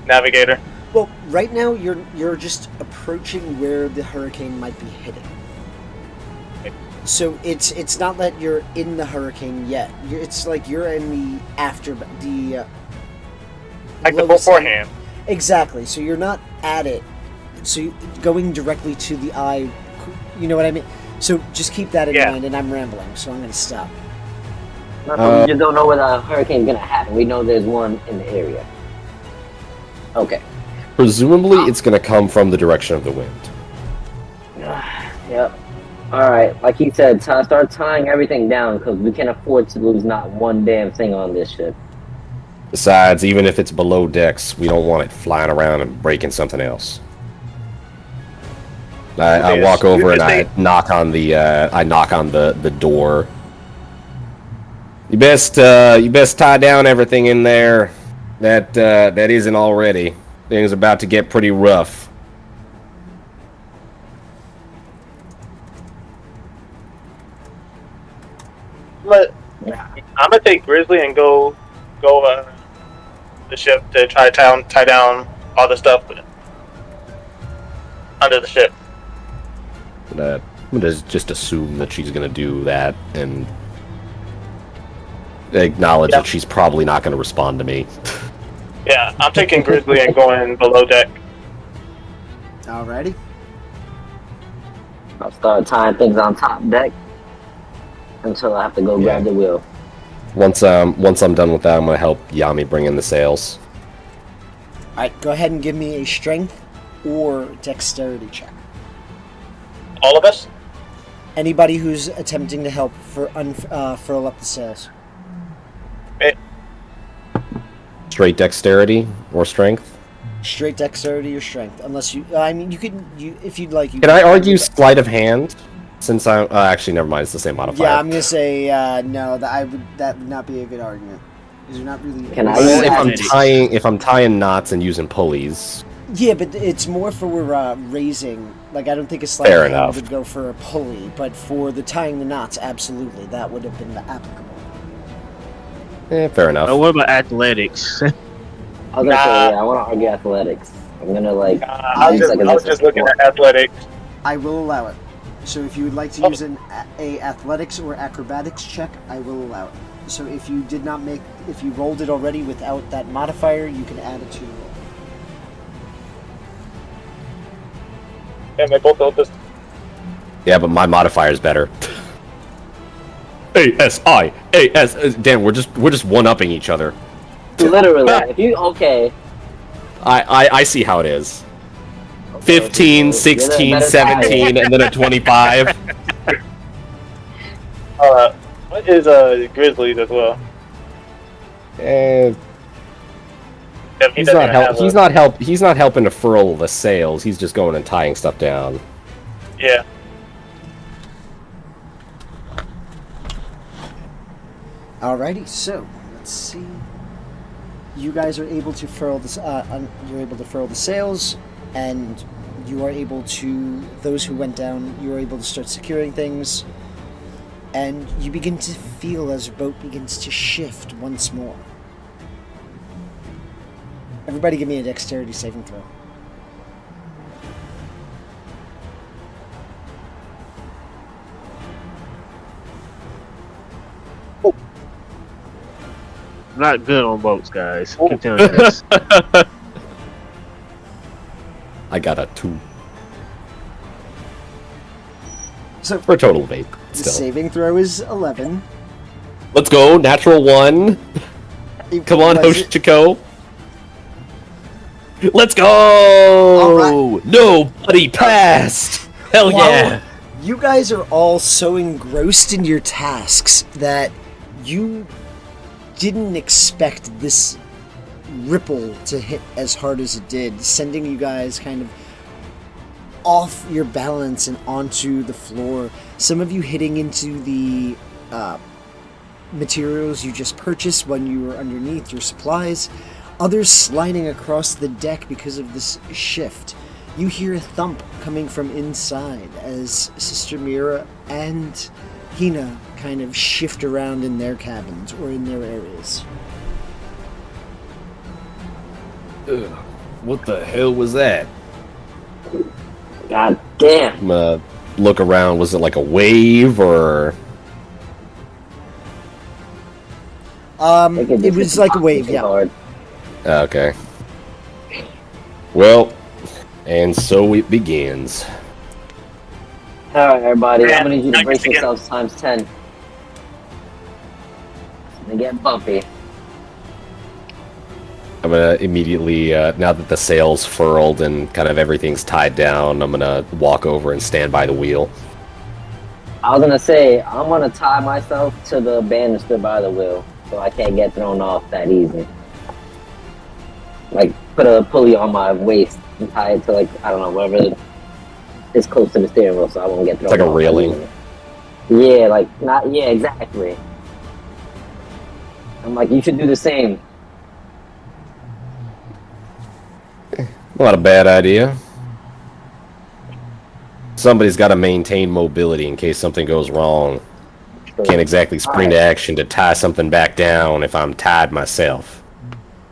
navigator.
Well, right now you're just approaching where the hurricane might be hitting. So it's not that you're in the hurricane yet. It's like you're in the after the
Like the
lowest-
beforehand.
Exactly. So you're not at it. So going directly to the eye. You know what I mean? So just keep that in
Yeah.
mind. And I'm rambling, so I'm going to stop.
We just don't know where the hurricane's gonna happen. We know there's one in the area. Okay.
Presumably, it's going to come from the direction of the wind.
Yep. Alright, like he said, start tying everything down because we can't afford to lose not one damn thing on this ship.
Besides, even if it's below decks, we don't want it flying around and breaking something else. I
Yes.
walk over and I
They-
knock on the door. You best tie down everything in there that isn't already. Things about to get pretty rough.
I'm gonna take Grizzly and go the ship to try to tie down all the stuff under the ship.
I'm gonna just assume that she's gonna do that and acknowledge
Yep.
that she's probably not gonna respond to me.
Yeah, I'm taking Grizzly and going below deck.
Alrighty.
I'll start tying things on top deck until I have to go grab the wheel.
Once I'm done with that, I'm gonna help Yami bring in the sails.
Alright, go ahead and give me a strength or dexterity check.
All of us?
Anybody who's attempting to help furl up the sails.
Straight dexterity or strength.
Straight dexterity or strength, unless you. I mean, if you'd like. You
Can I argue sleight of hand? Since I actually never mind, it's the same modifier.
Yeah, I'm gonna say no. That would not be a good argument because you're not really.
Can I-
Well, if I'm tying knots and using pulleys,
Yeah, but it's more for raising. Like I don't think a sleight
Fair
of hand
enough.
would go for a pulley, but for the tying the knots, absolutely, that would have been applicable.
fair enough.
What about athletics?
I was gonna say, yeah, I want to argue athletics. I'm gonna like.
I was
use, like, a
just
distance
looking
sport.
at athletics.
I will allow it. So if you would like to use a athletics or acrobatics check, I will allow it. So if you rolled it already without that modifier, you can add it to the roll.
And they both hold this.
Yeah, but my modifier is better. ASI. Dan, we're just one-upping each other.
Literally, if you okay.
I see how it is.
Okay,
15,
so you're the
16,
better
17, and then a 25.
What is Grizzlies as well?
Eh,
Yeah, he
he's
doesn't
not
even have
he's not helping to furl the sails. He's just going and tying stuff down.
Yeah.
Alrighty, so let's see. You guys are able to furl this. You're able to furl the sails, and you are able to. Those who went down, you are able to start securing things, and you begin to feel as your boat begins to shift once more. Everybody, give me a dexterity saving throw.
Not good on boats, guys. Keep telling you this.
I got a 2
So
for a total of 8.
the
Still,
saving throw is 11.
let's go. Natural 1. Come on,
Was it-
Hoshiko. Let's go!
All
Nobody passed! Hell
Wow.
yeah!
You guys are all so engrossed in your tasks that you didn't expect this ripple to hit as hard as it did, sending you guys kind of off your balance and onto the floor. Some of you hitting into the materials you just purchased when you were underneath your supplies, others sliding across the deck because of this shift. You hear a thump coming from inside as Sister Mira and Hina kind of shift around in their cabins or in their areas.
Ugh, what the hell was that?
God damn.
Look around. Was it like a wave or?
It was like a wave, yeah.
Hard.
Okay. Well, and so it begins.
Alright, everybody,
Man,
I'm gonna need you to
I
brace
guess again.
yourselves times 10. They get bumpy.
I'm gonna immediately, now that the sail's furled and kind of everything's tied down, I'm gonna walk over and stand by the wheel.
I was gonna say, I'm gonna tie myself to the banister by the wheel, so I can't get thrown off that easy. Like, put a pulley on my waist and tie it to, like, I don't know, wherever is close to the steering wheel, so I won't get thrown off.
It's like a
that
railing.
easily. Yeah, like, not, yeah, exactly. I'm like, you should do the same.
Not a bad idea. Somebody's got to maintain mobility in case something goes wrong.
So,
Can't exactly spring to action to tie something back down if I'm tied myself.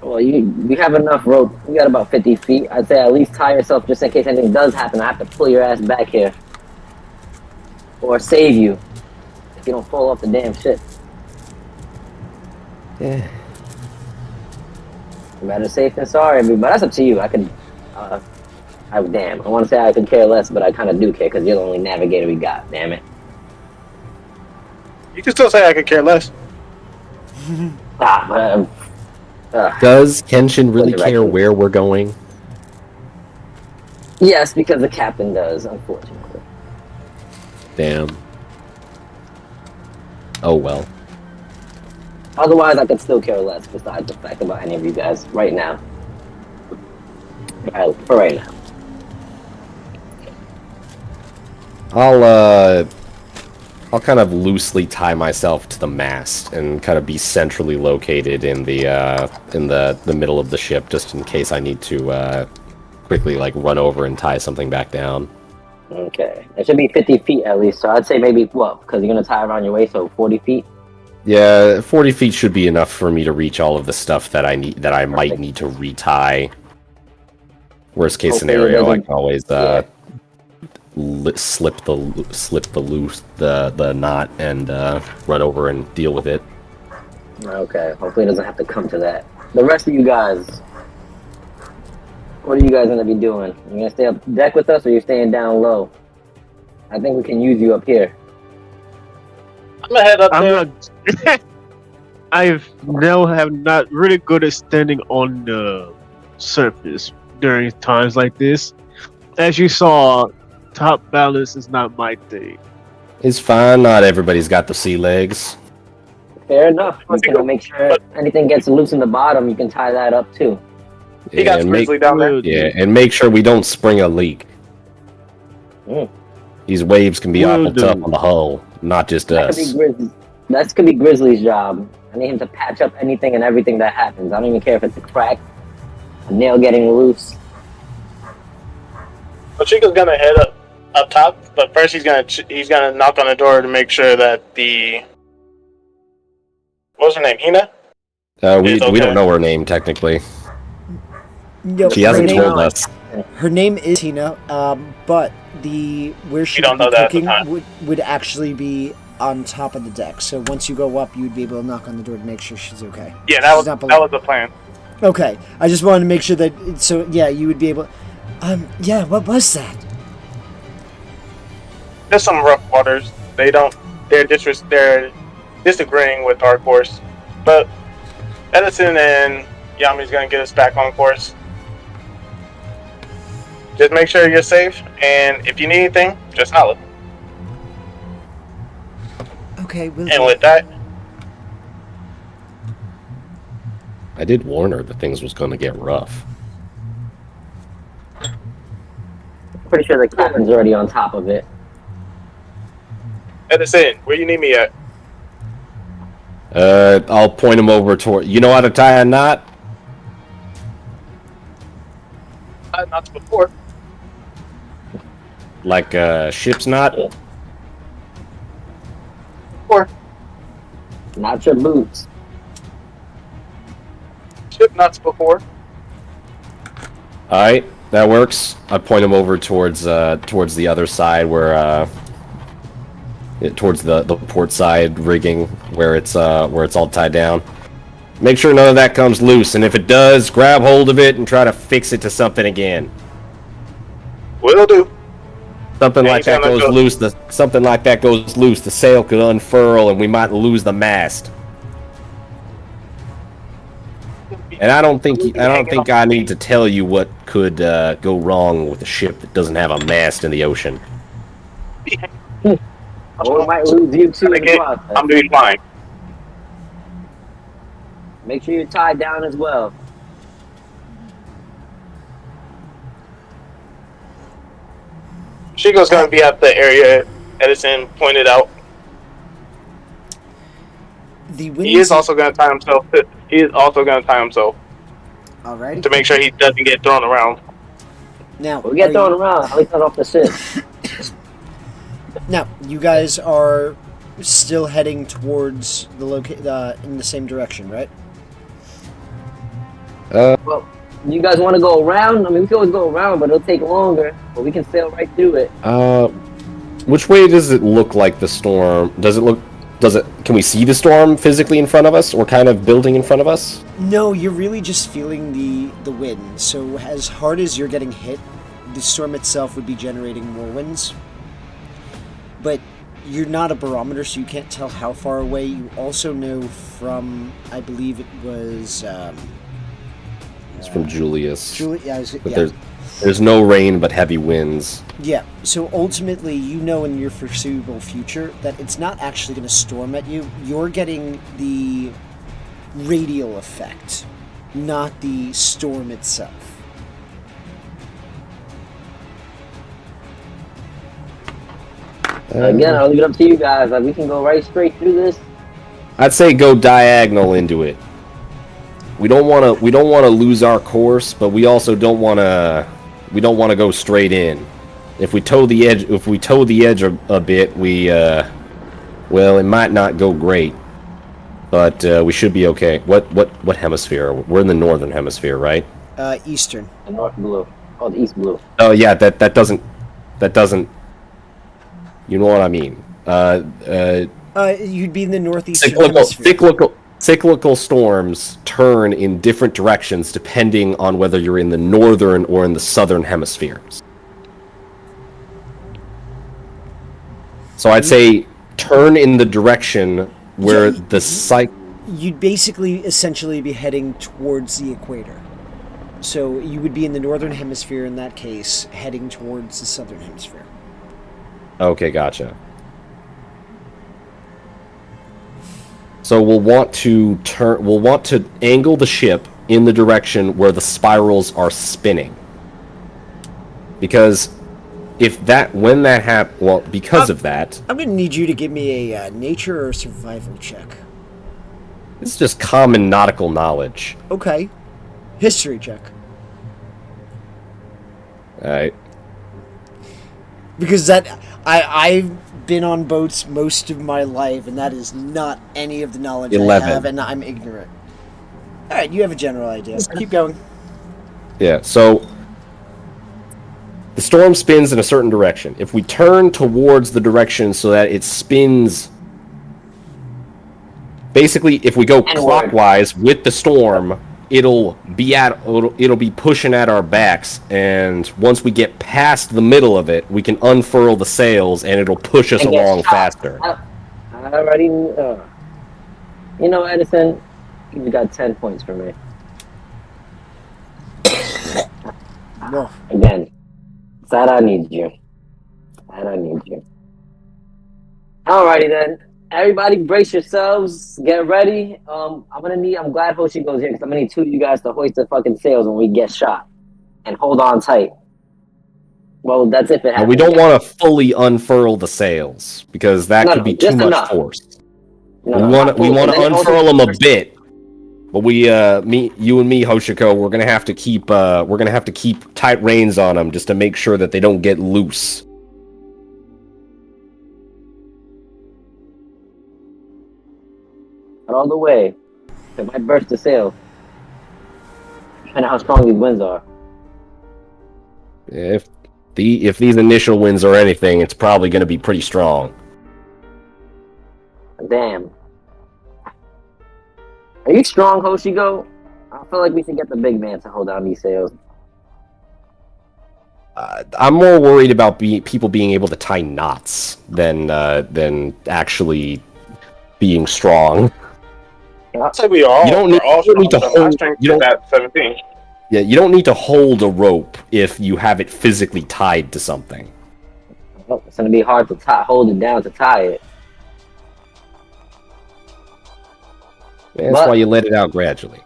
well, you have enough rope. You got about 50 feet. I'd say at least tie yourself just in case anything does happen. I have to pull your ass back here. Or save you. If you don't fall off the damn shit.
Yeah.
Better safe than sorry, but that's up to you. I could, I want to say I could care less, but I kind of do care because you're the only navigator we got. Damn it.
You can still say I could care less.
Does Kenshin really
What
care
direction?
where we're going?
Yes, because the captain does, unfortunately.
Damn. Oh well.
Otherwise, I could still care less. Besides the fact about any of you guys right now. For right now.
I'll kind of loosely tie myself to the mast and kind of be centrally located in the middle of the ship, just in case I need to quickly like run over and tie something back down.
Okay. It should be 50 feet at least. So I'd say maybe what? Because you're gonna tie around your waist, so 40 feet.
Yeah, 40 feet should be enough for me to reach all of the stuff that I might need to retie. Worst case
Hopefully
scenario,
it
I
doesn't-
can always
yeah.
slip the knot and run over and deal with it.
Okay. Hopefully it doesn't have to come to that. The rest of you guys, what are you guys gonna be doing? You gonna stay up deck with us, or you staying down low? I think we can use you up here.
I'm gonna head up there.
I'm not. I've now have not really good at standing on the surface during times like this. As you saw, top balance is not my thing.
It's fine. Not everybody's got the sea legs.
Fair enough. You can make sure anything gets loose in the bottom, you can tie that up too.
He got
and make,
Grizzly down there.
yeah, and make sure we don't spring a leak.
Mm.
These waves can be
Will
awful tough
do.
on the hull, not just
That
us.
could be Grizzly's job. I need him to patch up anything and everything that happens. I don't even care if it's a crack, a nail getting loose.
But Chico's gonna head up top, but first he's gonna knock on the door to make sure that the what's her name, Hina?
We
It's okay.
don't know her name technically.
No,
She
her
hasn't
name,
told us.
Her name is Tina, but where she
don't
would
know
be
that at the
cooking
time.
would actually be on top of the deck. So once you go up, you'd be able to knock on the door to make sure she's okay.
Yeah, that
She's
was
not below.
the plan.
Okay, I just wanted to make sure that. So yeah, you would be able. Yeah. What was that?
There's some rough waters. They're disagreeing with our course, but Edison and Yami's gonna get us back on course. Just make sure you're safe, and if you need anything, just holler.
Okay,
And with that,
I did warn her that things was going to get rough.
Pretty sure the captain's already on top of it.
Edison, where you need me at?
I'll point him over toward. You know how to tie a knot?
Not before.
Like a ship's knot?
Before.
Not your boots.
Ship nuts before.
All right, that works. I point him over towards the other side where towards the port side rigging where it's all tied down. Make sure none of that comes loose, and if it does, grab hold of it and try to fix it to something again.
Will do.
Something like that goes loose. Something like that goes loose. The sail could unfurl, and we might lose the mast. And I don't think I need to tell you what could go wrong with a ship that doesn't have a mast in the ocean.
Or we might lose you too in the process.
I'm doing fine.
Make sure you're tied down as well.
Shigo's gonna be at the area Edison pointed out.
The winds.
He is also gonna tie himself.
Alrighty.
To make sure he doesn't get thrown around.
Now
We get thrown around. At least not off the ship.
Now you guys are still heading towards the in the same direction, right?
Well, you guys want to go around? I mean, we can always go around, but it'll take longer. But we can sail right through it.
Which way does it look like the storm? Can we see the storm physically in front of us, or kind of building in front of us?
No, you're really just feeling the wind. So as hard as you're getting hit, the storm itself would be generating more winds. But you're not a barometer, so you can't tell how far away. You also know from, I believe it was...
It's from Julius. There's no rain but heavy winds.
Yeah, so ultimately, you know in your foreseeable future that it's not actually going to storm at you. You're getting the radial effect, not the storm itself.
Again, I'll leave it up to you guys. Like, we can go right straight through this.
I'd say go diagonal into it. We don't want to lose our course, but we also don't want to go straight in. If we toe the edge a bit, well, it might not go great, but we should be okay. What hemisphere? We're in the northern hemisphere, right?
Eastern.
The north blue. Oh, the east blue.
Oh yeah, that doesn't. You know what I mean?
You'd be in the northeastern hemisphere.
Cyclical storms turn in different directions depending on whether you're in the northern or in the southern hemispheres. So I'd say turn in the direction where the cycle...
You'd basically essentially be heading towards the equator. So you would be in the northern hemisphere in that case, heading towards the southern hemisphere.
Okay, gotcha. So we'll want to angle the ship in the direction where the spirals are spinning. Because because of that,
I'm going to need you to give me a nature or survival check.
This is just common nautical knowledge.
Okay. History check.
Alright.
Because I've been on boats most of my life, and that is not any of the knowledge
11.
I have, and I'm ignorant. Alright, you have a general idea. Keep going.
Yeah, so the storm spins in a certain direction. If we turn towards the direction so that it spins... Basically, if we go clockwise with the storm, it'll be pushing at our backs, and once we get past the middle of it, we can unfurl the sails, and it'll push us along faster.
I already... you know, Edison, you got 10 points for me.
No.
Again. Sad I need you. Sad I need you. Alrighty then. Everybody brace yourselves. Get ready. I'm glad Hoshi goes here because I'm gonna need two of you guys to hoist the fucking sails when we get shot. And hold on tight. Well, that's if it happens.
We don't want to fully unfurl the sails because that could be too much force. We want to unfurl them a bit, but you and me, Hoshiko, we're gonna have to keep tight reins on them just to make sure that they don't get loose.
All the way. It might burst the sail. Depending on how strong these winds are.
If these initial winds are anything, it's probably going to be pretty strong.
Damn. Are you strong, Hoshigo? I feel like we should get the big man to hold down these sails.
I'm more worried about people being able to tie knots than actually being strong.
I'd say we all.
You don't need to hold.
You don't at 17.
Yeah, you don't need to hold a rope if you have it physically tied to something.
Oh, it's gonna be hard to hold it down to tie it.
Yeah, that's why you let it out gradually.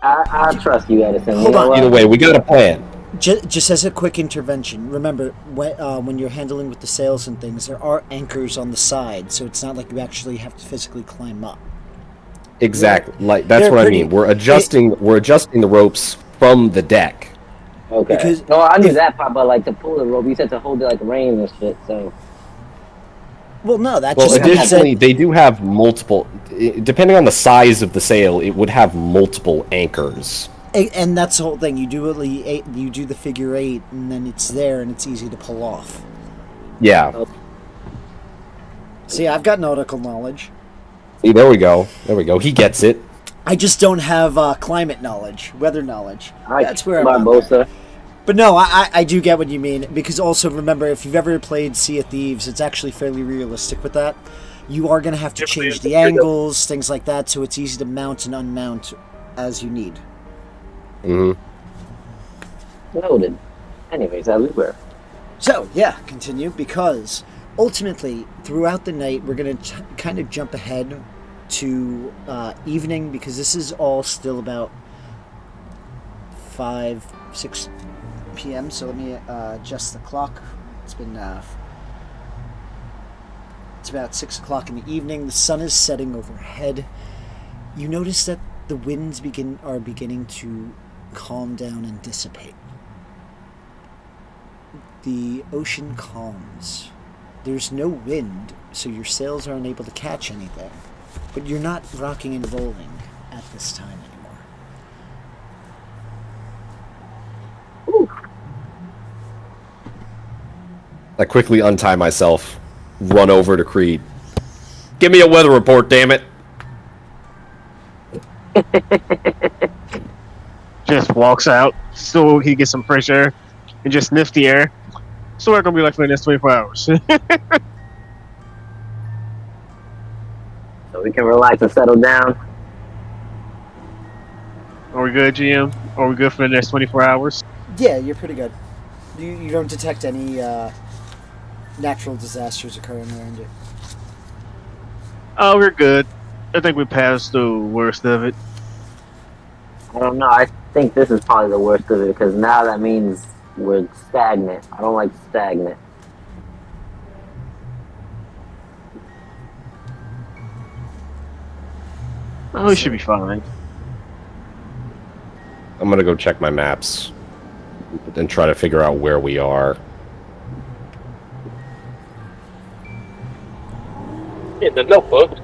I trust you, Edison.
Hold on.
Either way, we got a plan.
Just as a quick intervention, remember when you're handling with the sails and things, there are anchors on the side, so it's not like you actually have to physically climb up.
Exactly. Like that's what I mean. We're adjusting the ropes from the deck.
Okay.
Because
no, I knew that part, but like to pull the rope, you said to hold it like reins and shit. So.
Well, no, that
Well,
just
additionally, they do have multiple. Depending on the size of the sail, it would have multiple anchors.
And that's the whole thing. You do the figure eight, and then it's there, and it's easy to pull off.
Yeah.
See, I've got nautical knowledge.
See, there we go. He gets it.
I just don't have climate knowledge, weather knowledge. That's where I'm
at.
But no, I do get what you mean, because also remember, if you've ever played Sea of Thieves, it's actually fairly realistic with that. You are going to have to change the angles, things like that, so it's easy to mount and unmount as you need.
Mm-hmm. Noted. Anyways, everywhere.
So, yeah, continue, because ultimately, throughout the night, we're going to kind of jump ahead to evening, because this is all still about 6 p.m., so let me adjust the clock. It's about 6 o'clock in the evening. The sun is setting overhead. You notice that the winds are beginning to calm down and dissipate. The ocean calms. There's no wind, so your sails aren't able to catch anything. But you're not rocking and rolling at this time anymore.
Ooh.
I quickly untie myself, run over to Creed. Give me a weather report, damn it.
Just walks out so he gets some fresh air and just sniff the air. So we're gonna be like for the next 24 hours.
So we can relax and settle down.
Are we good, GM? Are we good for the next 24 hours?
Yeah, you're pretty good. You don't detect any natural disasters occurring around you.
Oh, we're good. I think we passed the worst of it.
I don't know. I think this is probably the worst of it because now that means we're stagnant. I don't like stagnant.
Oh, we should be fine.
I'm gonna go check my maps and try to figure out where we are.
In the notebook,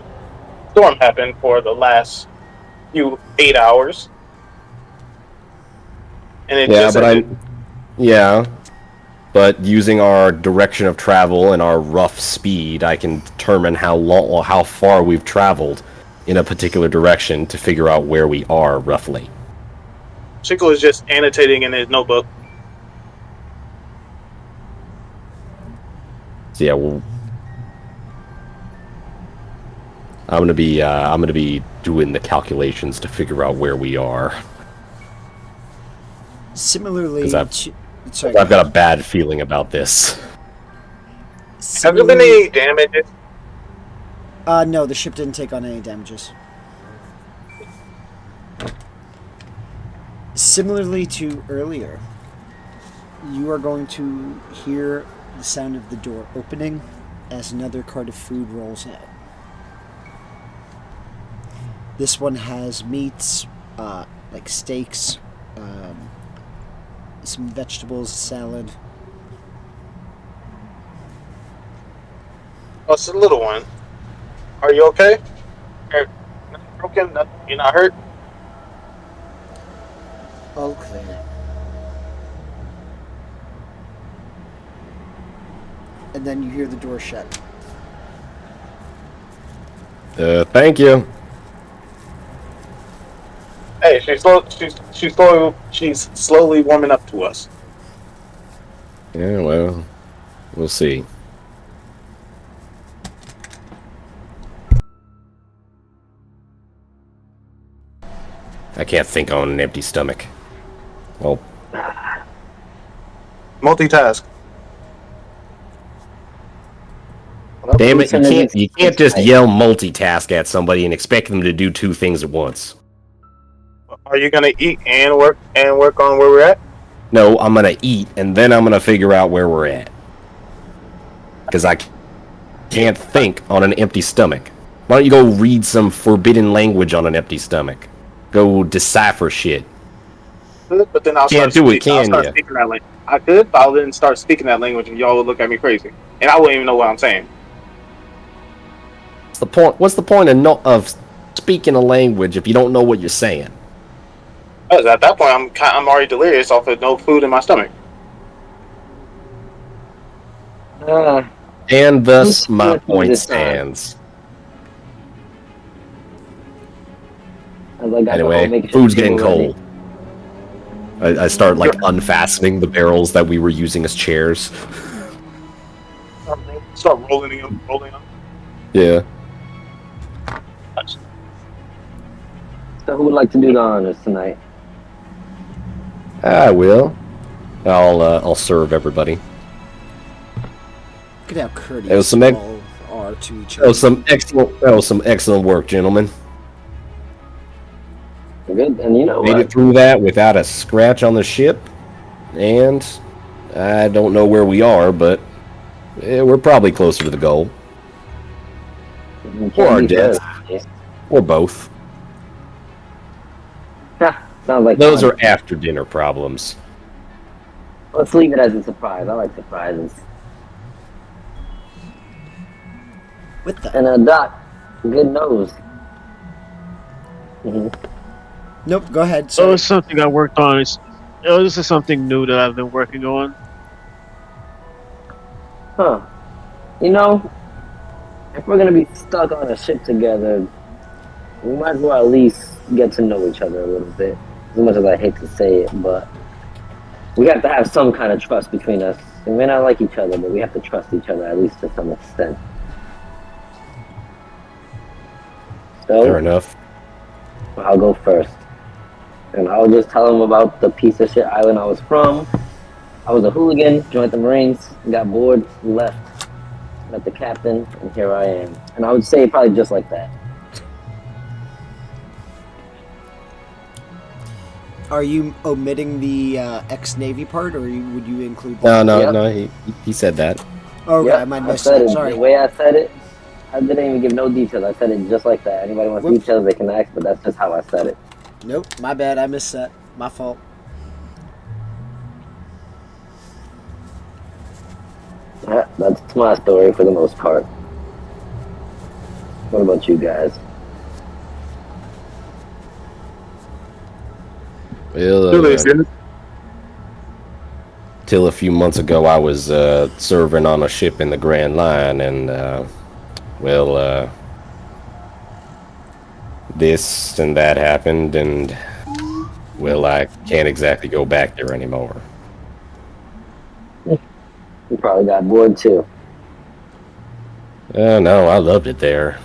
storm happened for the last 8 hours. And it
but using our direction of travel and our rough speed, I can determine how far we've traveled in a particular direction to figure out where we are roughly.
Chico is just annotating in his notebook.
So yeah, I'm gonna be doing the calculations to figure out where we are.
Similarly, Sorry.
I've got a bad feeling about this.
Have there been any damages?
No, the ship didn't take on any damages. Similarly to earlier, you are going to hear the sound of the door opening as another cart of food rolls out. This one has meats, like steaks, some vegetables, salad.
Oh, it's a little one. Are you okay? Nothing broken? You're not hurt?
All clear. And then you hear the door shut.
Thank you.
Hey, she's slowly warming up to us.
Yeah, well, we'll see. I can't think on an empty stomach. Well,
Multitask.
damn it, you can't just yell multitask at somebody and expect them to do two things at once.
Are you gonna eat and work on where we're at?
No, I'm gonna eat and then I'm gonna figure out where we're at. Because I can't think on an empty stomach. Why don't you go read some forbidden language on an empty stomach? Go decipher shit.
But then I'll
Can't
start
do it,
I'll
can
start
ya?
speaking that language. I could, but I'll then start speaking that language and y'all would look at me crazy. And I wouldn't even know what I'm saying.
What's the point? What's the point of speaking a language if you don't know what you're saying?
Because at that point, I'm already delirious off of no food in my stomach.
And thus my
Who's
point
this time?
stands.
Like,
Anyway, food's getting cold. I start like unfastening the barrels that we were using as chairs.
Start rolling them.
Yeah.
So who would like to do the honors tonight?
I will. I'll serve everybody.
Look at how courteous
It was some
you all are to each
That
other.
was some excellent work, gentlemen.
Good, and you know
Made
what?
it through that without a scratch on the ship, and I don't know where we are, but we're probably closer to the goal.
You can't
Or our
be
death.
first.
Or both.
Sounds like
Those
fun.
are after dinner problems.
Let's leave it as a surprise. I like surprises.
With that.
And Doc, good nose.
Nope, go ahead.
So
Sorry.
it's something I worked on. This is something new that I've been working on.
Huh. You know, if we're gonna be stuck on a ship together, we might as well at least get to know each other a little bit. As much as I hate to say it, but we have to have some kind of trust between us. We may not like each other, but we have to trust each other at least to some extent.
Fair
So,
enough.
I'll go first. And I'll just tell them about the piece of shit island I was from. I was a hooligan, joined the Marines, got bored, left. Met the captain, and here I am. And I would say probably just like that.
Are you omitting the ex-Navy part, or would you include that?
No,
Yep.
no, he said that.
Oh, okay,
Yep,
I might
I
miss
said
that.
it.
Sorry.
The way I said it, I didn't even give no details. I said it just like that. Anybody wants
Whoops.
details, they can ask, but that's just how I said it.
Nope, my bad. I missed that. My fault.
Yeah, that's my story for the most part. What about you guys?
Well, till a few months ago, I was serving on a ship in the Grand Line, and this and that happened, and well, I can't exactly go back there anymore.
You probably got bored too.
No, I loved it there.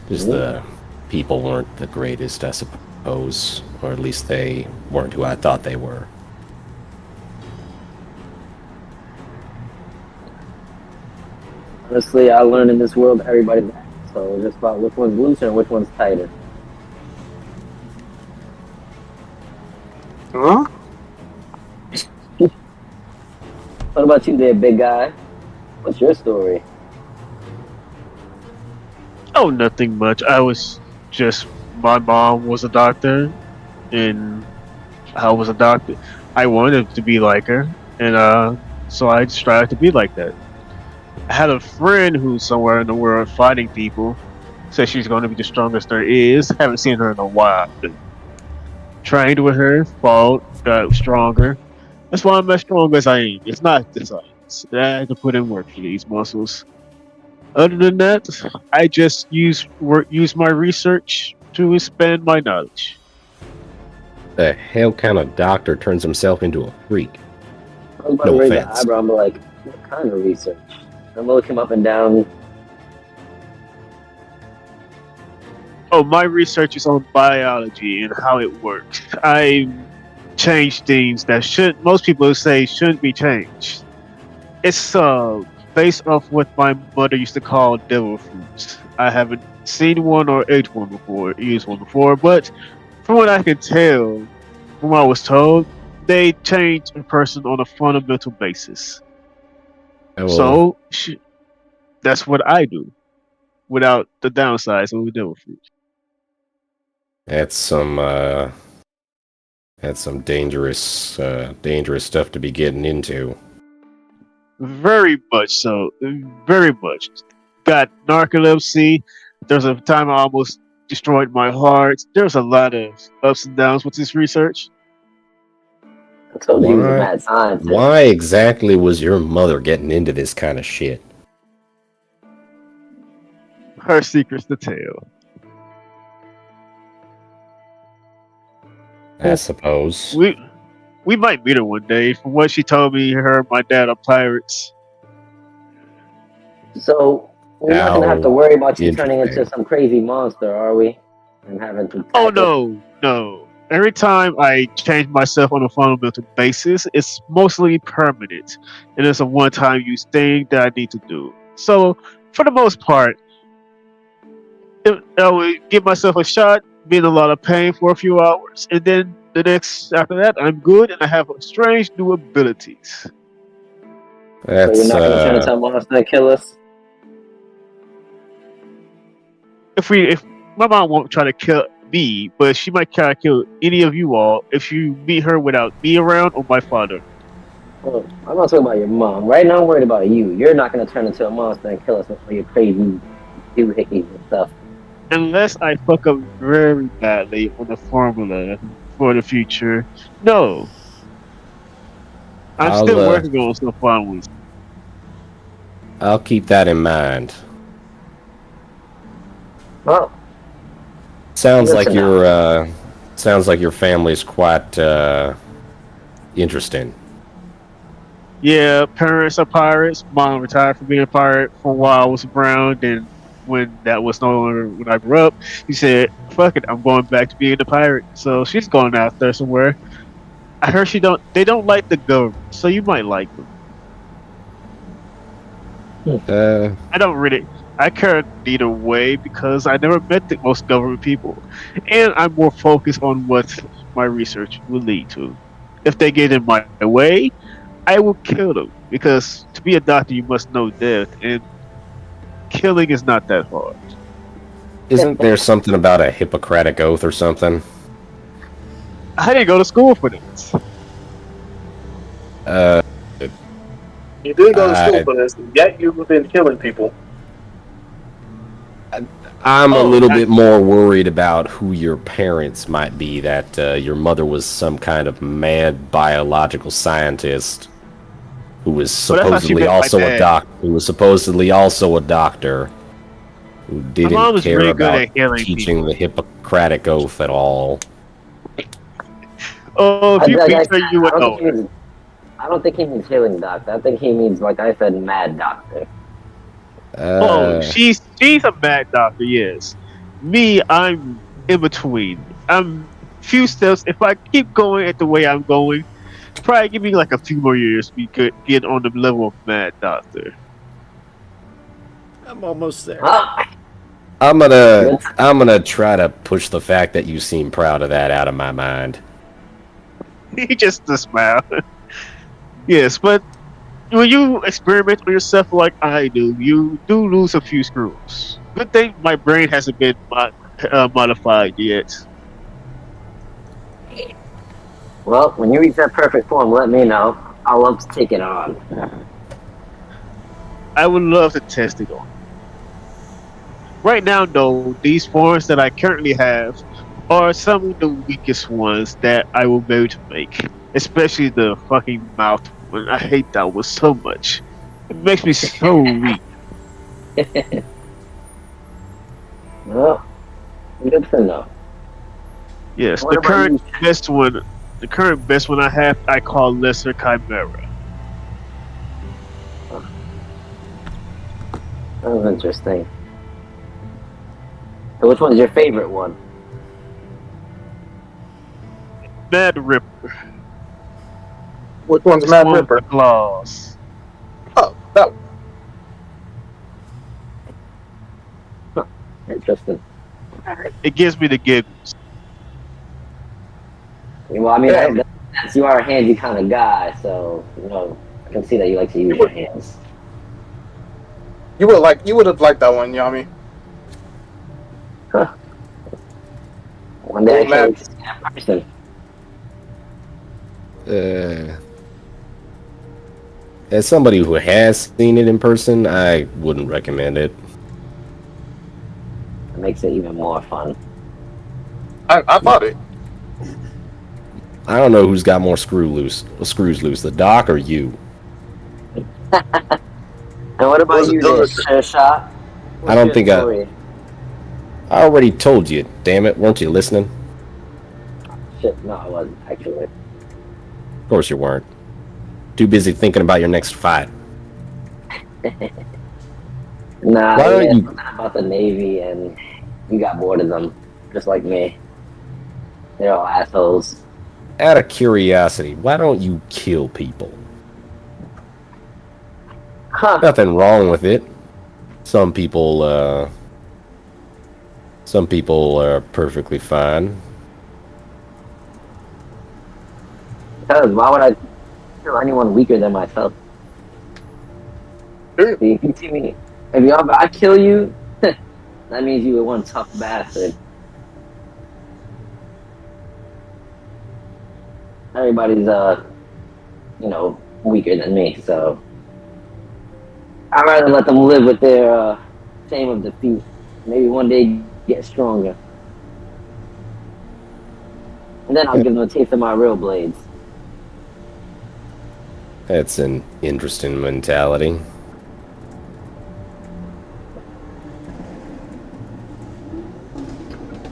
Just the people weren't the greatest, I suppose, or at least they weren't who I thought they were.
Honestly, I learned in this world everybody's act. So it's just about which one's looser and which one's tighter.
Huh?
What about you there, big guy? What's your story?
Oh, nothing much. I was just my mom was a doctor, and I was a doctor. I wanted to be like her, and so I strived to be like that. I had a friend who's somewhere in the world fighting people. Says she's going to be the strongest there is. Haven't seen her in a while. Trained with her, fought, got stronger. That's why I'm as strong as I am. It's not the science. I had to put in work for these muscles. Other than that, I just use my research to expand my knowledge.
The hell kind of doctor turns himself into a freak?
I was about
No
to raise the
offense.
eyebrow and be like, what kind of research? I'm looking up and down.
Oh, my research is on biology and how it works. I change things that most people say shouldn't be changed. It's based off what my mother used to call devil fruits. I haven't seen one or ate one before, used one before, but from what I can tell, from what I was told, they change a person on a fundamental basis.
Oh,
So that's what I do, without the downsides of the devil fruit.
that's some dangerous stuff to be getting into.
Very much so. Very much. Got narcolepsy. There's a time I almost destroyed my heart. There's a lot of ups and downs with this research.
I told you he was a
Why?
mad scientist.
Why exactly was your mother getting into this kind of shit?
Her secrets to tell.
I suppose.
We might meet her one day. From what she told me, her and my dad are pirates.
So we're not gonna have to worry about you turning into
Interesting.
some crazy monster, are we? And having to
Oh
tackle-
no. Every time I change myself on a fundamental basis, it's mostly permanent. And it's a one-time use thing that I need to do. So for the most part, I would give myself a shot, be in a lot of pain for a few hours, and then after that, I'm good and I have strange new abilities.
So
That's
you're not gonna turn into a monster and kill us?
If my mom won't try to kill me, but she might try to kill any of you all if you meet her without me around or my father.
Well, I'm not talking about your mom. Right now I'm worried about you. You're not gonna turn into a monster and kill us with all your crazy doohickeys and stuff.
Unless I fuck up very badly on the formula for the future. No. I'm
I'll,
still working on some fun ones.
I'll keep that in mind.
Well,
Sounds like
Listen
your family's quite interesting.
Yeah, parents are pirates. Mom retired from being a pirate for a while. I was around, and when that was no longer when I grew up, he said, "Fuck it, I'm going back to being a pirate." So she's going out there somewhere. I heard they don't like the government, so you might like them. I care neither way because I never met most government people, and I'm more focused on what my research will lead to. If they get in my way, I will kill them because to be a doctor, you must know death, and killing is not that hard.
Isn't there something about a Hippocratic oath or something?
I didn't go to school for this.
You did go to school for this, yet you've been killing people.
I'm a little bit more worried about who your parents might be. That your mother was some kind of mad biological scientist who was
But I thought she
supposedly
meant my
also a
dad.
doctor who
mom
didn't
was
care
really good
about
at healing
teaching
people.
the Hippocratic oath at all.
Oh, if you
Like I
beat her,
said,
you would
I
know
don't think
her.
he means- I don't think he means healing doctor. I think he means, like I said, mad doctor.
Oh, she's a bad doctor, yes. Me, I'm in between. I'm few steps. If I keep going at the way I'm going, probably give me like a few more years. We could get on the level of mad doctor.
I'm almost there.
Well,
I'm gonna try to push the fact that you seem proud of that out of my mind.
He just a smile. Yes, but when you experiment on yourself like I do, you do lose a few screws. Good thing my brain hasn't been modified yet.
well, when you reach that perfect form, let me know. I'll love to take it on.
I would love to test it on. Right now, though, these forms that I currently have are some of the weakest ones that I will be able to make. Especially the fucking mouth one. I hate that one so much. It makes me so weak.
Well, good to know.
Yes,
What
the
about
current
you?
best one, the current best one I have, I call Lesser Chimera.
That was interesting. So which one's your favorite one?
Mad Ripper.
Which one's
This
Mad
one with
Ripper?
the claws.
Oh, that one.
Interesting.
It gives me the giggles.
Well, I mean,
Yeah.
that's, you are a handy kind of guy, so I can see that you like to use your hands.
You would have liked that one, Yami.
One day I
Oh,
can't
man.
wait to see that person.
As somebody who has seen it in person, I wouldn't recommend it.
It makes it even more fun.
I bought it.
I don't know who's got more screws loose, the doc or you.
And what about
Those-
you,
those
there, Shot?
I don't think I already told you, damn it, weren't you listening?
Shit, no, I wasn't actually.
Of course you weren't. Too busy thinking about your next fight.
Nah,
Why don't
yeah,
you-
something about the Navy, and you got bored of them, just like me. They're all assholes.
Out of curiosity, why don't you kill people?
Huh?
Nothing wrong with it. Some people are perfectly fine.
Because why would I kill anyone weaker than myself?
Sure.
See, if you see me, if I kill you, that means you were one tough bastard. Everybody's weaker than me, so I'd rather let them live with their shame of defeat. Maybe one day get stronger, and then I'll give them a taste of my real blades.
That's an interesting mentality.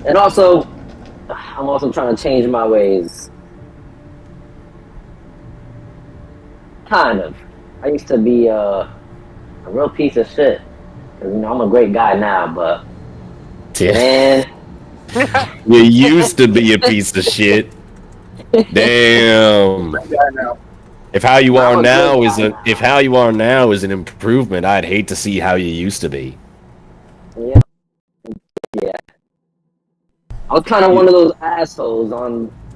And also, I'm also trying to change my ways. Kind of. I used to be a real piece of shit. 'Cause, I'm a great guy now, but man,
You used to be a piece of shit. Damn.
Yeah, now.
If how you
I'm
are
a
now
good
is
guy
an improvement, I'd hate to see how you used to be.
yeah. I was kind of one of those assholes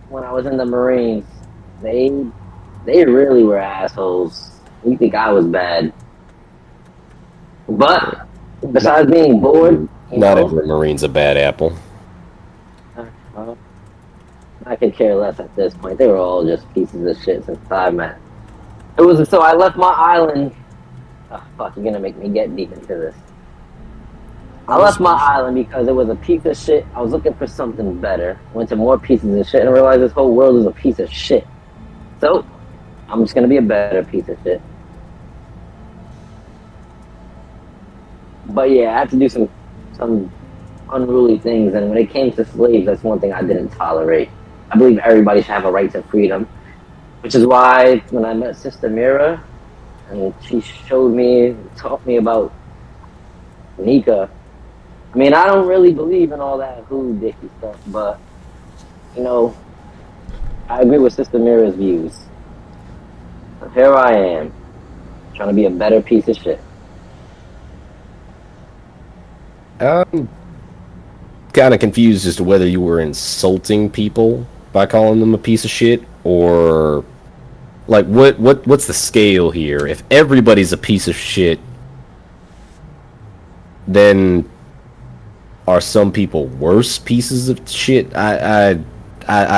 when I was in the Marines. They really were assholes. You think I was bad, but besides being bored,
Not every Marine's a bad apple.
I could care less at this point. They were all just pieces of shit since I met. It was so I left my island. Oh, fuck, you're gonna make me get deep into this. I left my island because it was a piece of shit. I was looking for something better. Went to more pieces of shit and realized this whole world is a piece of shit. So I'm just gonna be a better piece of shit. But yeah, I had to do some unruly things, and when it came to slaves, that's one thing I didn't tolerate. I believe everybody should have a right to freedom, which is why when I met Sister Mira, and she taught me about Nika. I mean, I don't really believe in all that dicky stuff, but I agree with Sister Mira's views. So here I am, trying to be a better piece of shit.
I'm kind of confused as to whether you were insulting people by calling them a piece of shit, or like what's the scale here? If everybody's a piece of shit, then are some people worse pieces of shit? I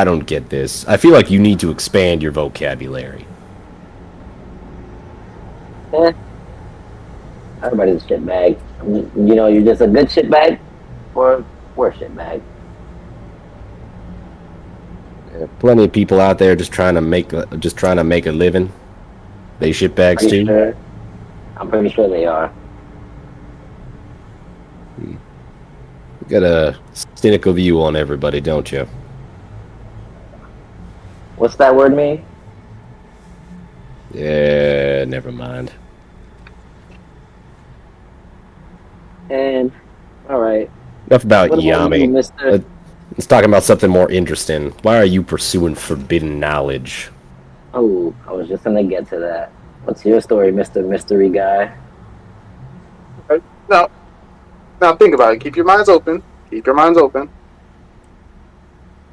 don't get this. I feel like you need to expand your vocabulary.
Eh, everybody's a shitbag. You know, you're just a good shitbag or a worse shitbag.
There are plenty of people out there just trying to make a living. They shitbags too.
Sure. I'm pretty sure they are.
You got a cynical view on everybody, don't you?
What's that word mean?
Yeah, never mind.
And all right.
Enough about
What about you,
Yami.
Mister?
Let's talk about something more interesting. Why are you pursuing forbidden knowledge?
Oh, I was just gonna get to that. What's your story, Mister Mystery Guy?
Now think about it. Keep your minds open. Keep your minds open.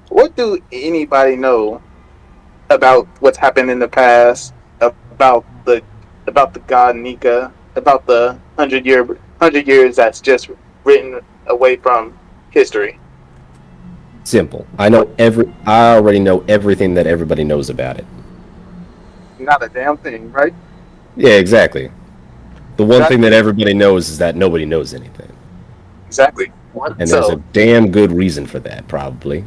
What do anybody know about what's happened in the past? About the god Nika? About the 100 years that's just written away from history?
Simple. I already know everything that everybody knows about it.
Not a damn thing, right?
Yeah, exactly. The one thing that everybody knows is that nobody knows anything.
Exactly.
And there's a damn good reason for that, probably.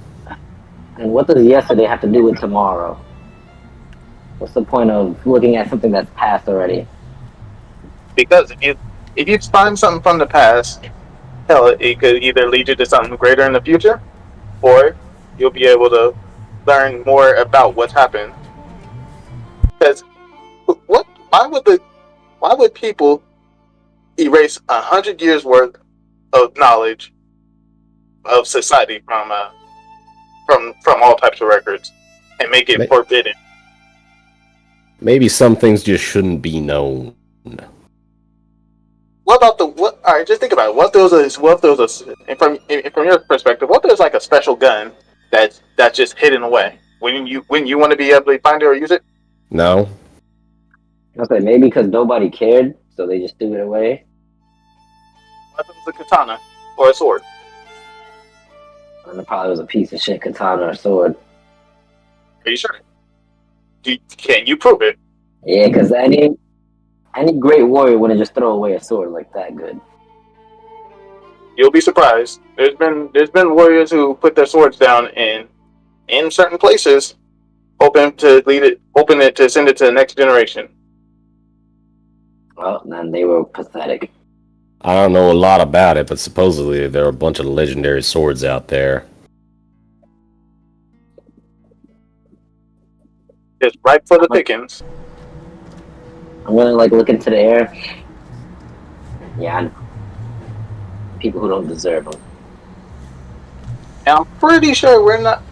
And what does yesterday have to do with tomorrow? What's the point of looking at something that's past already?
Because if you find something from the past, hell, it could either lead you to something greater in the future, or you'll be able to learn more about what's happened. Because why would people erase 100 years worth of knowledge of society from all types of records and make it forbidden?
Maybe some things just shouldn't be known.
What about all right, just think about it. What if there was and from your perspective, what if there's like a special gun that's just hidden away? When you want to be able to find it or use it?
No?
I say maybe because nobody cared, so they just threw it away.
What if it was a katana or a sword?
And it probably was a piece of shit katana or sword.
Are you sure? Can you prove it?
Yeah, because any great warrior wouldn't just throw away a sword like that good.
You'll be surprised. There's been warriors who put their swords down in certain places, hoping to send it to the next generation.
Well, then they were pathetic.
I don't know a lot about it, but supposedly there are a bunch of legendary swords out there.
It's ripe for the pickings.
I'm gonna look into the air. Yeah, people who don't deserve them.
And I'm pretty sure we're not.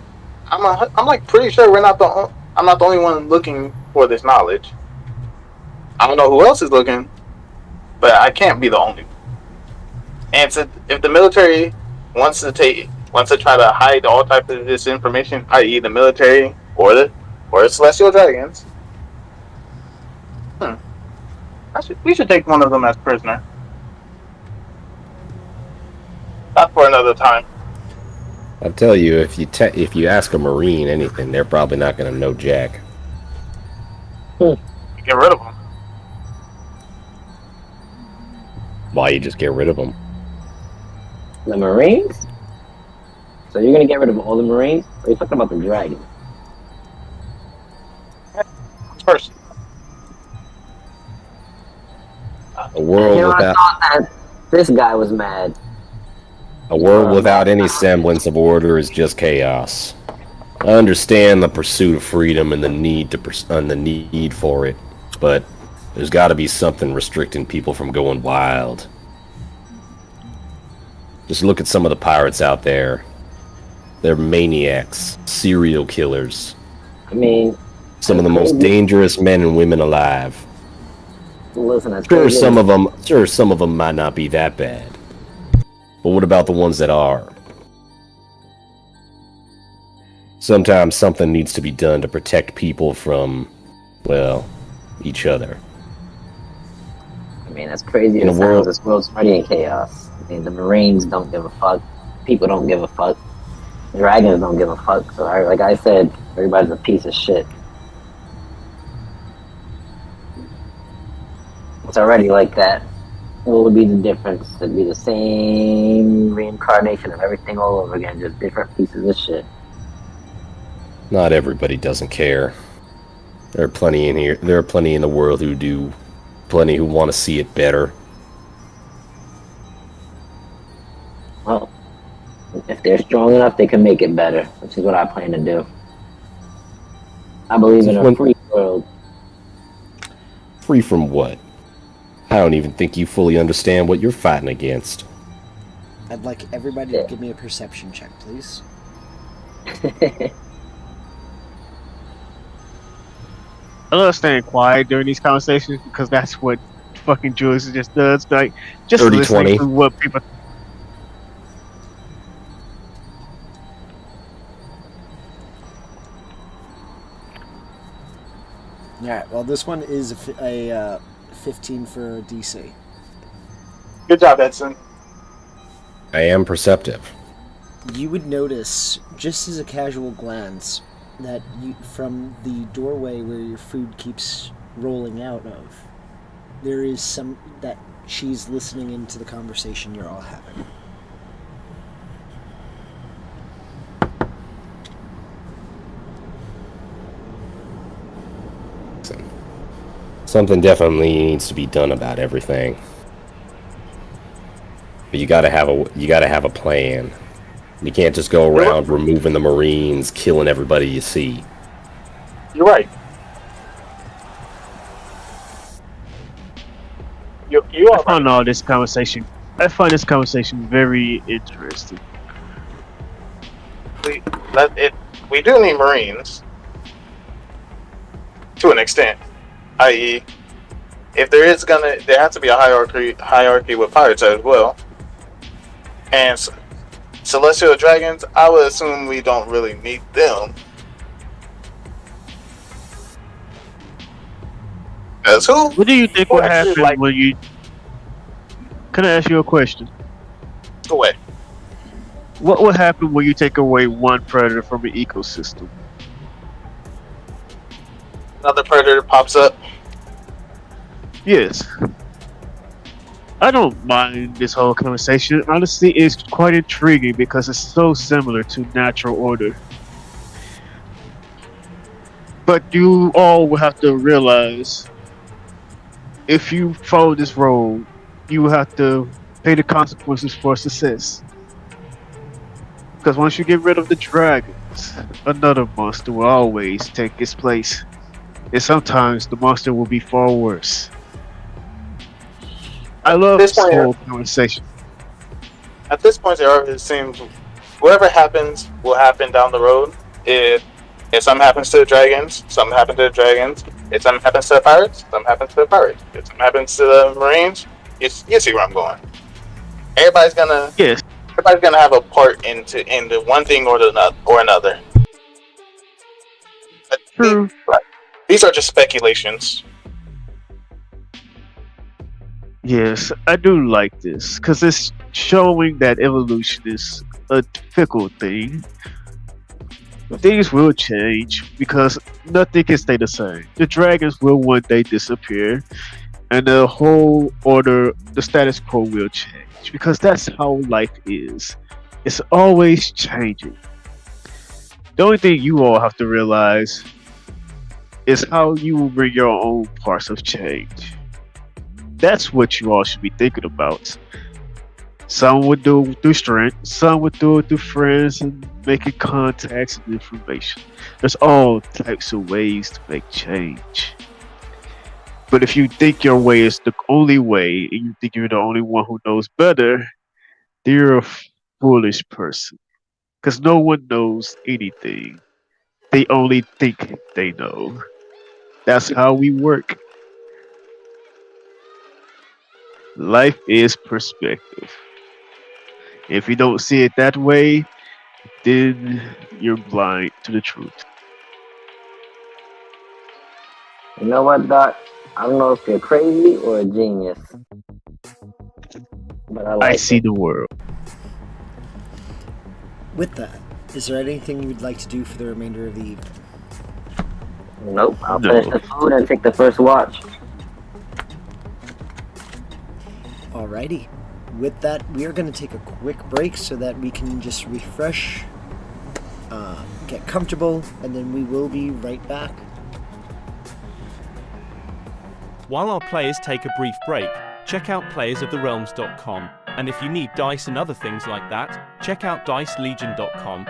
I'm pretty sure we're not I'm not the only one looking for this knowledge. I don't know who else is looking, but I can't be the only one. And so if the military wants to try to hide all types of this information, i.e., the military or the celestial dragons, we should take one of them as prisoner. Not for another time.
I'll tell you, if you ask a Marine anything, they're probably not going to know jack.
Get rid of them.
Why you just get rid of them?
The Marines? So you're gonna get rid of all the Marines? Or are you talking about the dragon?
First.
A world
I
without
thought that this guy was mad.
a world without any semblance of order is just chaos. I understand the pursuit of freedom and the need for it, but there's got to be something restricting people from going wild. Just look at some of the pirates out there. They're maniacs, serial killers.
I mean,
Some of the most dangerous men and women alive.
listen, that's
Sure,
crazy.
some of them might not be that bad. But what about the ones that are? Sometimes something needs to be done to protect people from, well, each other.
I mean, as crazy
In
as
a
it
world-
sounds, this world's already in chaos. I mean, the Marines don't give a fuck. People don't give a fuck. Dragons don't give a fuck. So, like I said, everybody's a piece of shit. It's already like that. What would be the difference? It'd be the same reincarnation of everything all over again, just different pieces of shit.
Not everybody doesn't care. There are plenty in here. There are plenty in the world who do. Plenty who want to see it better.
Well, if they're strong enough, they can make it better, which is what I plan to do. I believe in a free world.
Free from what? I don't even think you fully understand what you're fighting against.
I'd like everybody to give me a perception check, please.
I love staying quiet during these conversations because that's what fucking Julius just does. Like, just
30,
listening
20.
to what people.
Alright, well, this one is a 15 for DC.
Good job, Edson.
I am perceptive.
You would notice, just as a casual glance, that you, from the doorway where your food keeps rolling out of, there is some that she's listening into the conversation you're all having.
Something definitely needs to be done about everything. But you gotta have a plan. You can't just go around removing the Marines, killing everybody you see.
You're right. You
I
are right.
find all this conversation. I find this conversation very interesting.
We do need Marines to an extent. I.e., if there has to be a hierarchy with pirates as well. And celestial dragons, I would assume we don't really need them. As who?
What do you think
Who
would
actually
happen
like-
when you? Can I ask you a question?
Go away.
What would happen when you take away one predator from an ecosystem?
Another predator pops up.
Yes. I don't mind this whole conversation. Honestly, it's quite intriguing because it's so similar to natural order. But you all will have to realize, if you follow this road, you will have to pay the consequences for success. Because once you get rid of the dragons, another monster will always take its place. And sometimes the monster will be far worse. I love
This
this
point-
whole conversation.
At this point, it seems whatever happens will happen down the road. If something happens to the dragons, something happens to the dragons. If something happens to the pirates, something happens to the pirates. If something happens to the Marines, you see where I'm going. Everybody's gonna
Yes,
have a part in the one thing or another. But
true.
These are just speculations.
Yes, I do like this because it's showing that evolution is a fickle thing. Things will change because nothing can stay the same. The dragons will one day disappear, and the whole order, the status quo, will change because that's how life is. It's always changing. The only thing you all have to realize is how you will bring your own parts of change. That's what you all should be thinking about. Some would do it through strength, some would do it through friends and making contacts and information. There's all types of ways to make change. But if you think your way is the only way and you think you're the only one who knows better, then you're a foolish person. Because no one knows anything. They only think they know. That's how we work. Life is perspective. If you don't see it that way, then you're blind to the truth.
You know what, Doc? I don't know if you're crazy or a genius, but I
I
like
see
it.
the world.
With that, is there anything you would like to do for the remainder of the evening?
Nope. I'll
No.
finish the food and take the first watch.
Alrighty. With that, we are going to take a quick break so that we can just refresh, get comfortable, and then we will be right back.
While our players take a brief break, check out playersoftherealms.com, and if you need dice and other things like that, check out dicelegion.com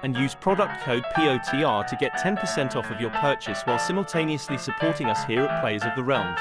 and use product code POTR to get 10% off of your purchase while simultaneously supporting us here at Players of the Realms.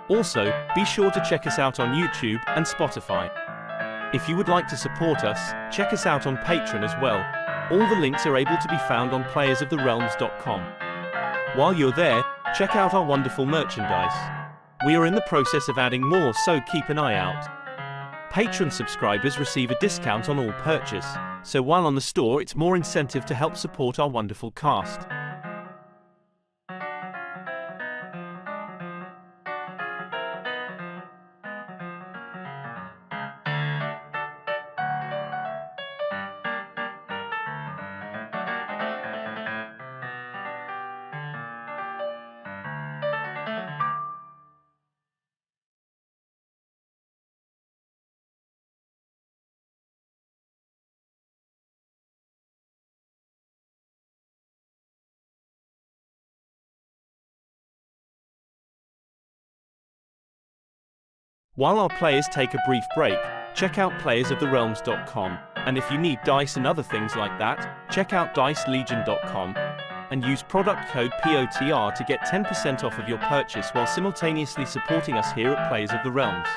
Also, be sure to check us out on YouTube and Spotify. If you would like to support us, check us out on Patreon as well. All the links are able to be found on playersoftherealms.com. While you're there, check out our wonderful merchandise. We are in the process of adding more, so keep an eye out. Patreon subscribers receive a discount on all purchase, so while on the store it's more incentive to help support our wonderful cast. While our players take a brief break, check out playersoftherealms.com, and if you need dice and other things like that, check out dicelegion.com and use product code POTR to get 10% off of your purchase while simultaneously supporting us here at Players of the Realms.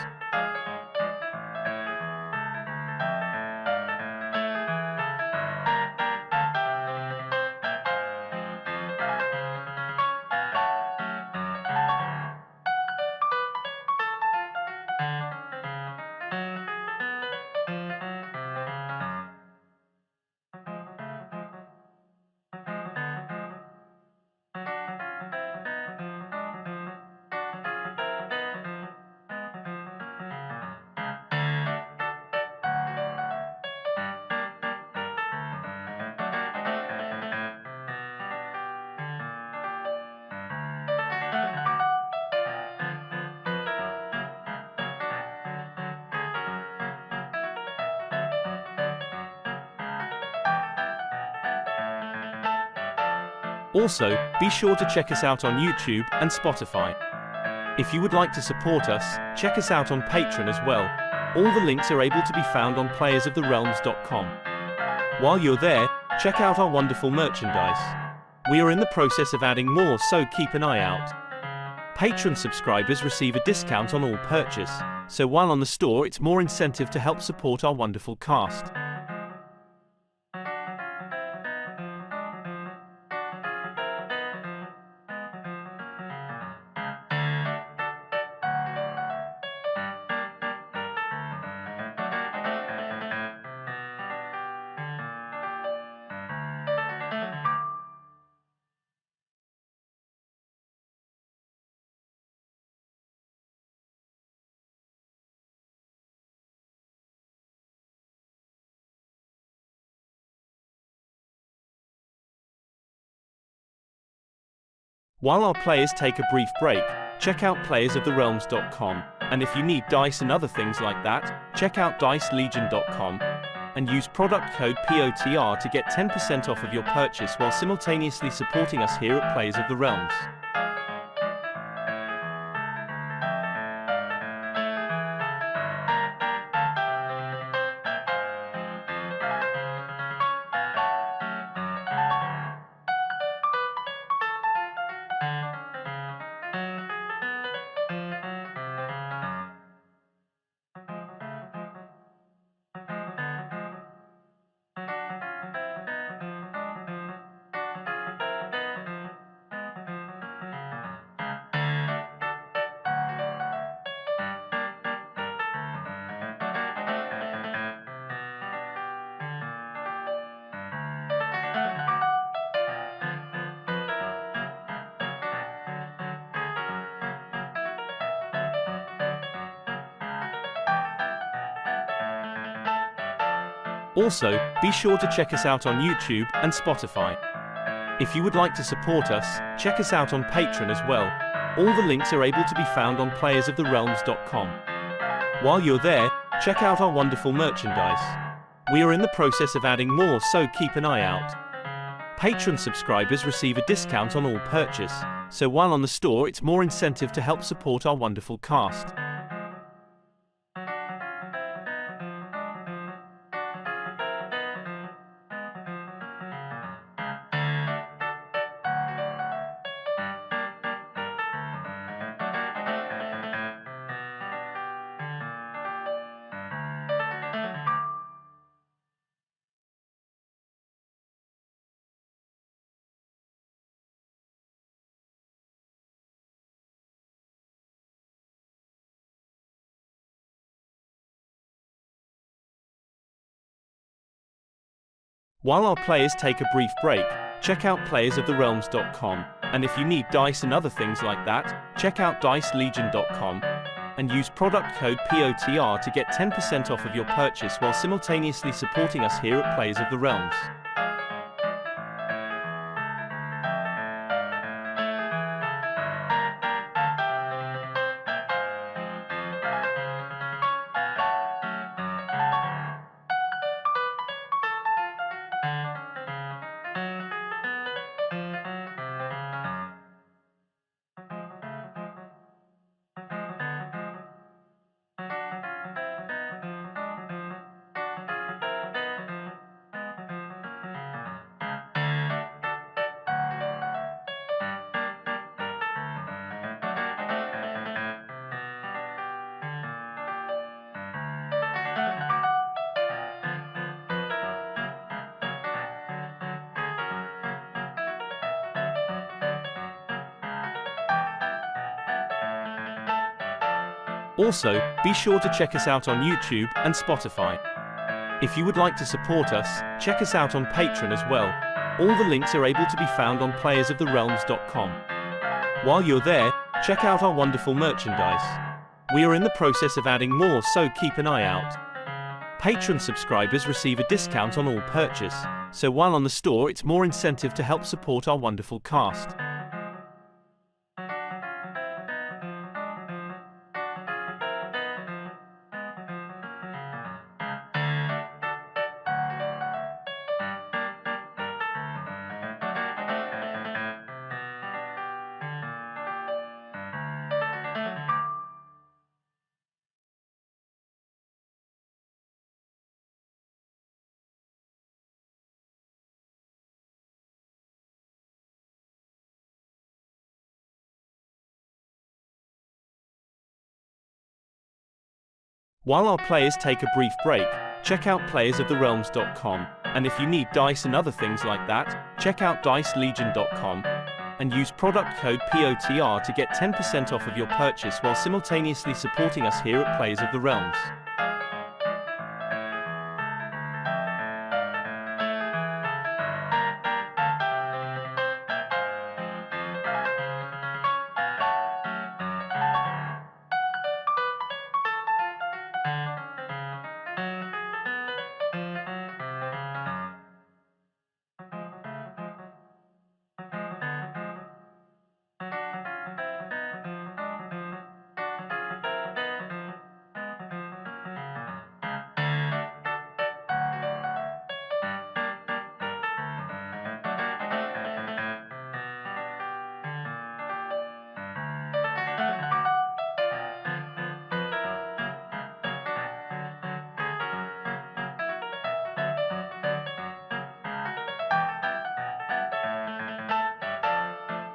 Also, be sure to check us out on YouTube and Spotify. If you would like to support us, check us out on Patreon as well. All the links are able to be found on playersoftherealms.com. While you're there, check out our wonderful merchandise. We are in the process of adding more, so keep an eye out. Patreon subscribers receive a discount on all purchase, so while on the store it's more incentive to help support our wonderful cast. While our players take a brief break, check out playersoftherealms.com, and if you need dice and other things like that, check out dicelegion.com and use product code POTR to get 10% off of your purchase while simultaneously supporting us here at Players of the Realms. Also, be sure to check us out on YouTube and Spotify. If you would like to support us, check us out on Patreon as well. All the links are able to be found on playersoftherealms.com. While you're there, check out our wonderful merchandise. We are in the process of adding more, so keep an eye out. Patreon subscribers receive a discount on all purchase, so while on the store it's more incentive to help support our wonderful cast. While our players take a brief break, check out playersoftherealms.com, and if you need dice and other things like that, check out dicelegion.com and use product code POTR to get 10% off of your purchase while simultaneously supporting us here at Players of the Realms. Also, be sure to check us out on YouTube and Spotify. If you would like to support us, check us out on Patreon as well. All the links are able to be found on playersoftherealms.com. While you're there, check out our wonderful merchandise. We are in the process of adding more, so keep an eye out. Patreon subscribers receive a discount on all purchase, so while on the store it's more incentive to help support our wonderful cast. While our players take a brief break, check out playersoftherealms.com, and if you need dice and other things like that, check out dicelegion.com and use product code POTR to get 10% off of your purchase while simultaneously supporting us here at Players of the Realms.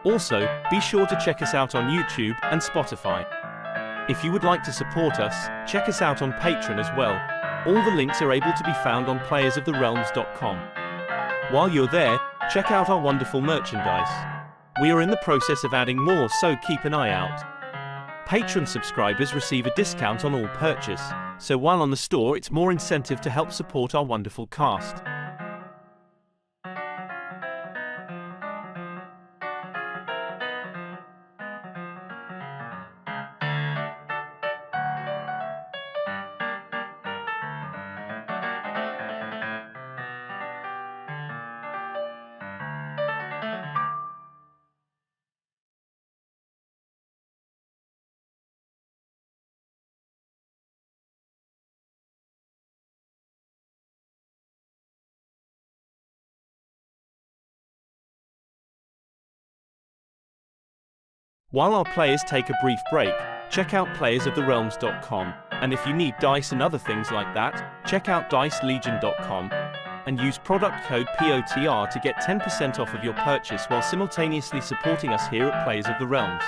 Also, be sure to check us out on YouTube and Spotify. If you would like to support us, check us out on Patreon as well. All the links are able to be found on playersoftherealms.com. While you're there, check out our wonderful merchandise. We are in the process of adding more, so keep an eye out. Patreon subscribers receive a discount on all purchase, so while on the store it's more incentive to help support our wonderful cast. While our players take a brief break, check out playersoftherealms.com, and if you need dice and other things like that, check out dicelegion.com, and use product code POTR to get 10% off of your purchase while simultaneously supporting us here at Players of the Realms.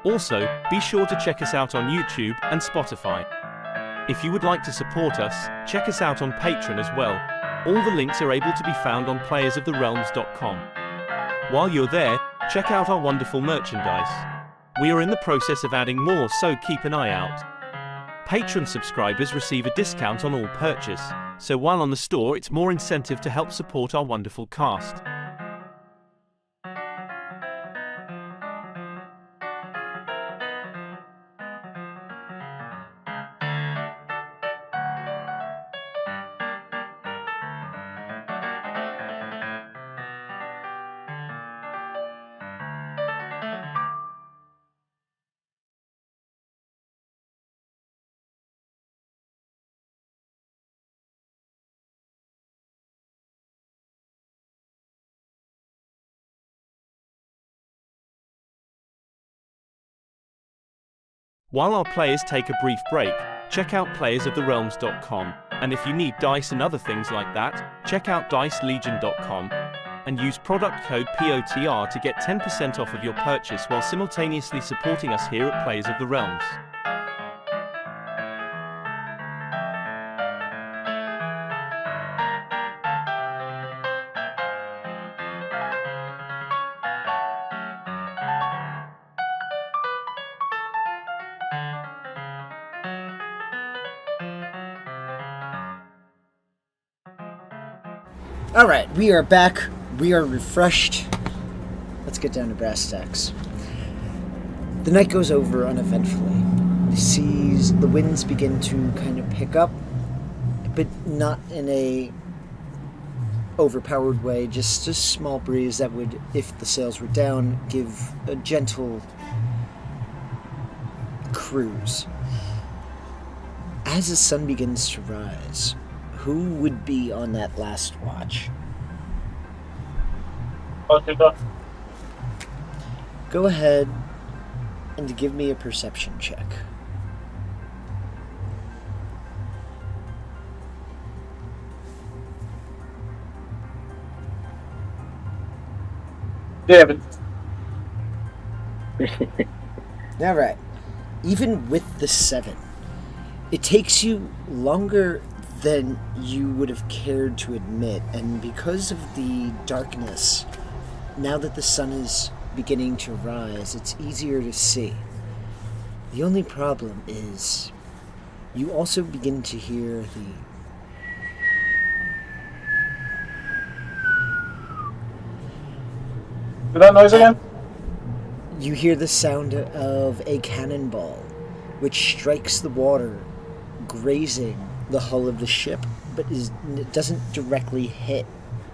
Also, be sure to check us out on YouTube and Spotify. If you would like to support us, check us out on Patreon as well. All the links are able to be found on playersoftherealms.com. While you're there, check out our wonderful merchandise. We are in the process of adding more, so keep an eye out. Patreon subscribers receive a discount on all purchase, so while on the store it's more incentive to help support our wonderful cast. While our players take a brief break, check out playersoftherealms.com, and if you need dice and other things like that, check out dicelegion.com, and use product code POTR to get 10% off of your purchase while simultaneously supporting us here at Players of the Realms.
Alright, we are back. We are refreshed. Let's get down to brass tacks. The night goes over uneventfully. The winds begin to kind of pick up, but not in a overpowered way, just a small breeze that would, if the sails were down, give a gentle cruise. As the sun begins to rise, who would be on that last watch? Go ahead and give me a perception check.
David.
Alright. Even with the 7, it takes you longer than you would have cared to admit, and because of the darkness, now that the sun is beginning to rise, it's easier to see. The only problem is You also begin to hear
that noise again?
you hear the sound of a cannonball, which strikes the water, grazing the hull of the ship, but it doesn't directly hit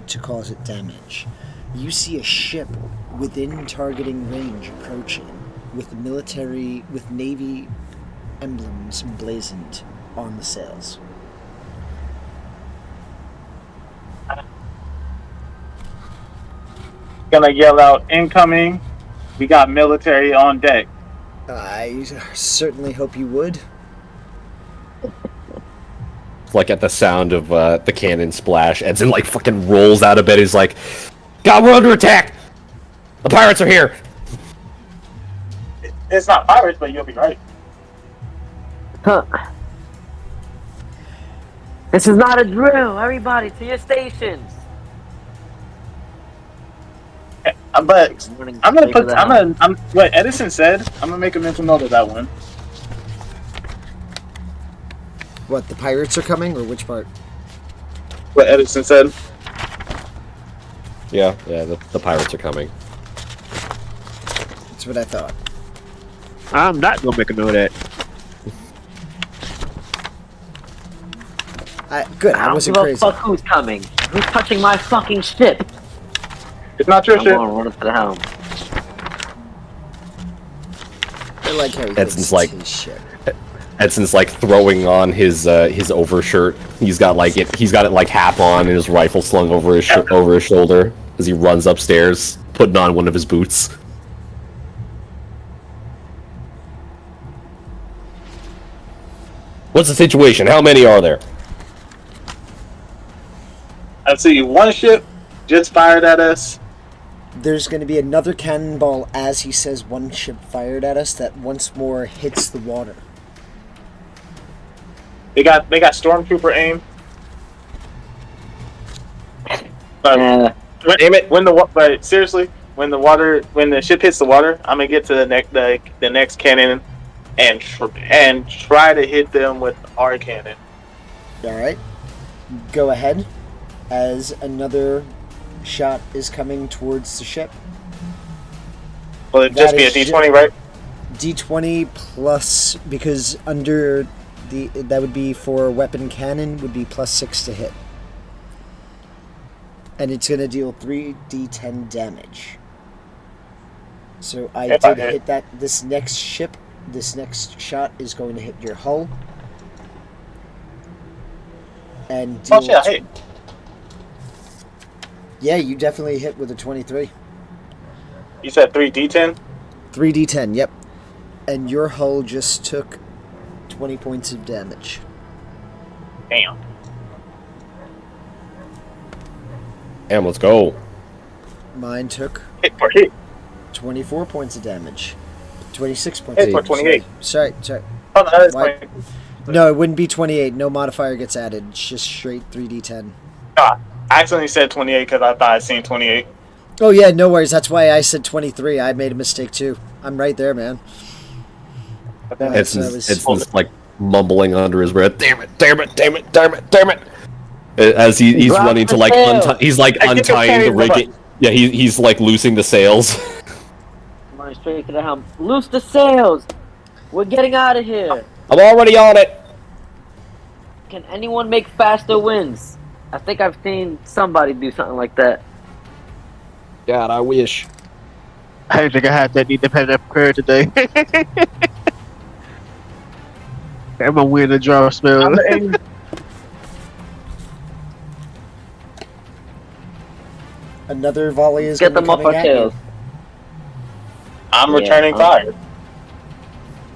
to cause it damage. You see a ship within targeting range approaching with Navy emblems emblazoned on the sails.
Gonna yell out, incoming. We got military on deck.
I certainly hope you would.
Like at the sound of the cannon splash, Edson like fucking rolls out of bed. He's like, "God, we're under attack! The pirates are here!"
It's not pirates, but you'll be right.
Huh. This is not a drill. Everybody to your stations.
But I'm gonna put. What Edison said. I'm gonna make a mental note of that one.
What, the pirates are coming, or which part?
What Edison said.
Yeah, the pirates are coming.
That's what I thought.
I'm not gonna make a note of that.
Good,
I
I
don't
wasn't
give a
crazy.
fuck who's coming. Who's touching my fucking ship?
It's not your
I'm
shit.
gonna run up to the helm.
I like how he
Edson's
thinks
like-
it's his shit.
Edson's like throwing on his overshirt. He's got it like half on, and his rifle slung over his shoulder as he runs upstairs, putting on one of his boots. What's the situation? How many are there?
I see one ship just fired at us.
There's going to be another cannonball as he says one ship fired at us that once more hits the water.
They got stormtrooper aim.
Yeah.
But seriously, when the ship hits the water, I'm gonna get to the next cannon and try to hit them with our cannon.
Alright. Go ahead as another shot is coming towards the ship.
Will it just
That
be a
is
D20, right?
D20 plus, because under that would be for weapon cannon, would be +6 to hit. And it's going to deal 3d10 damage. So I
If
did
I hit.
hit that. This next shot is going to hit your hull. And deal
Oh shit! I hit.
Yeah, you definitely hit with a 23.
You said 3d10.
3d10, yep. And your hull just took 20 points of damage.
Damn.
And let's go.
Mine took
Hit for hit.
24 points of damage. 26 points
Hit
of
for
damage.
28.
Sorry.
Oh, no, that's
Why-
fine.
No, it wouldn't be 28. No modifier gets added. It's just straight 3d10.
Ah, I accidentally said 28 because I thought I seen 28.
Oh, yeah, no worries. That's why I said 23. I made a mistake, too. I'm right there, man.
But then
It's-
Edson's like mumbling under his breath. Damn it! Damn it! Damn it! Damn it! Damn it! As he's
Drop
running
the
to like
sail.
he's like
I get the
untying the
carry the
rigging. Yeah, he's like loosing the sails.
I'm running straight to the helm. Loose the sails. We're getting out of here.
I'm already on it.
Can anyone make faster winds? I think I've seen somebody do something like that.
God, I wish.
I didn't think I had that independent prayer today. I'm gonna win the draw spell.
Another volley is
Get
going to
them
be
off our
coming at you.
tails.
I'm
Yeah,
returning fire.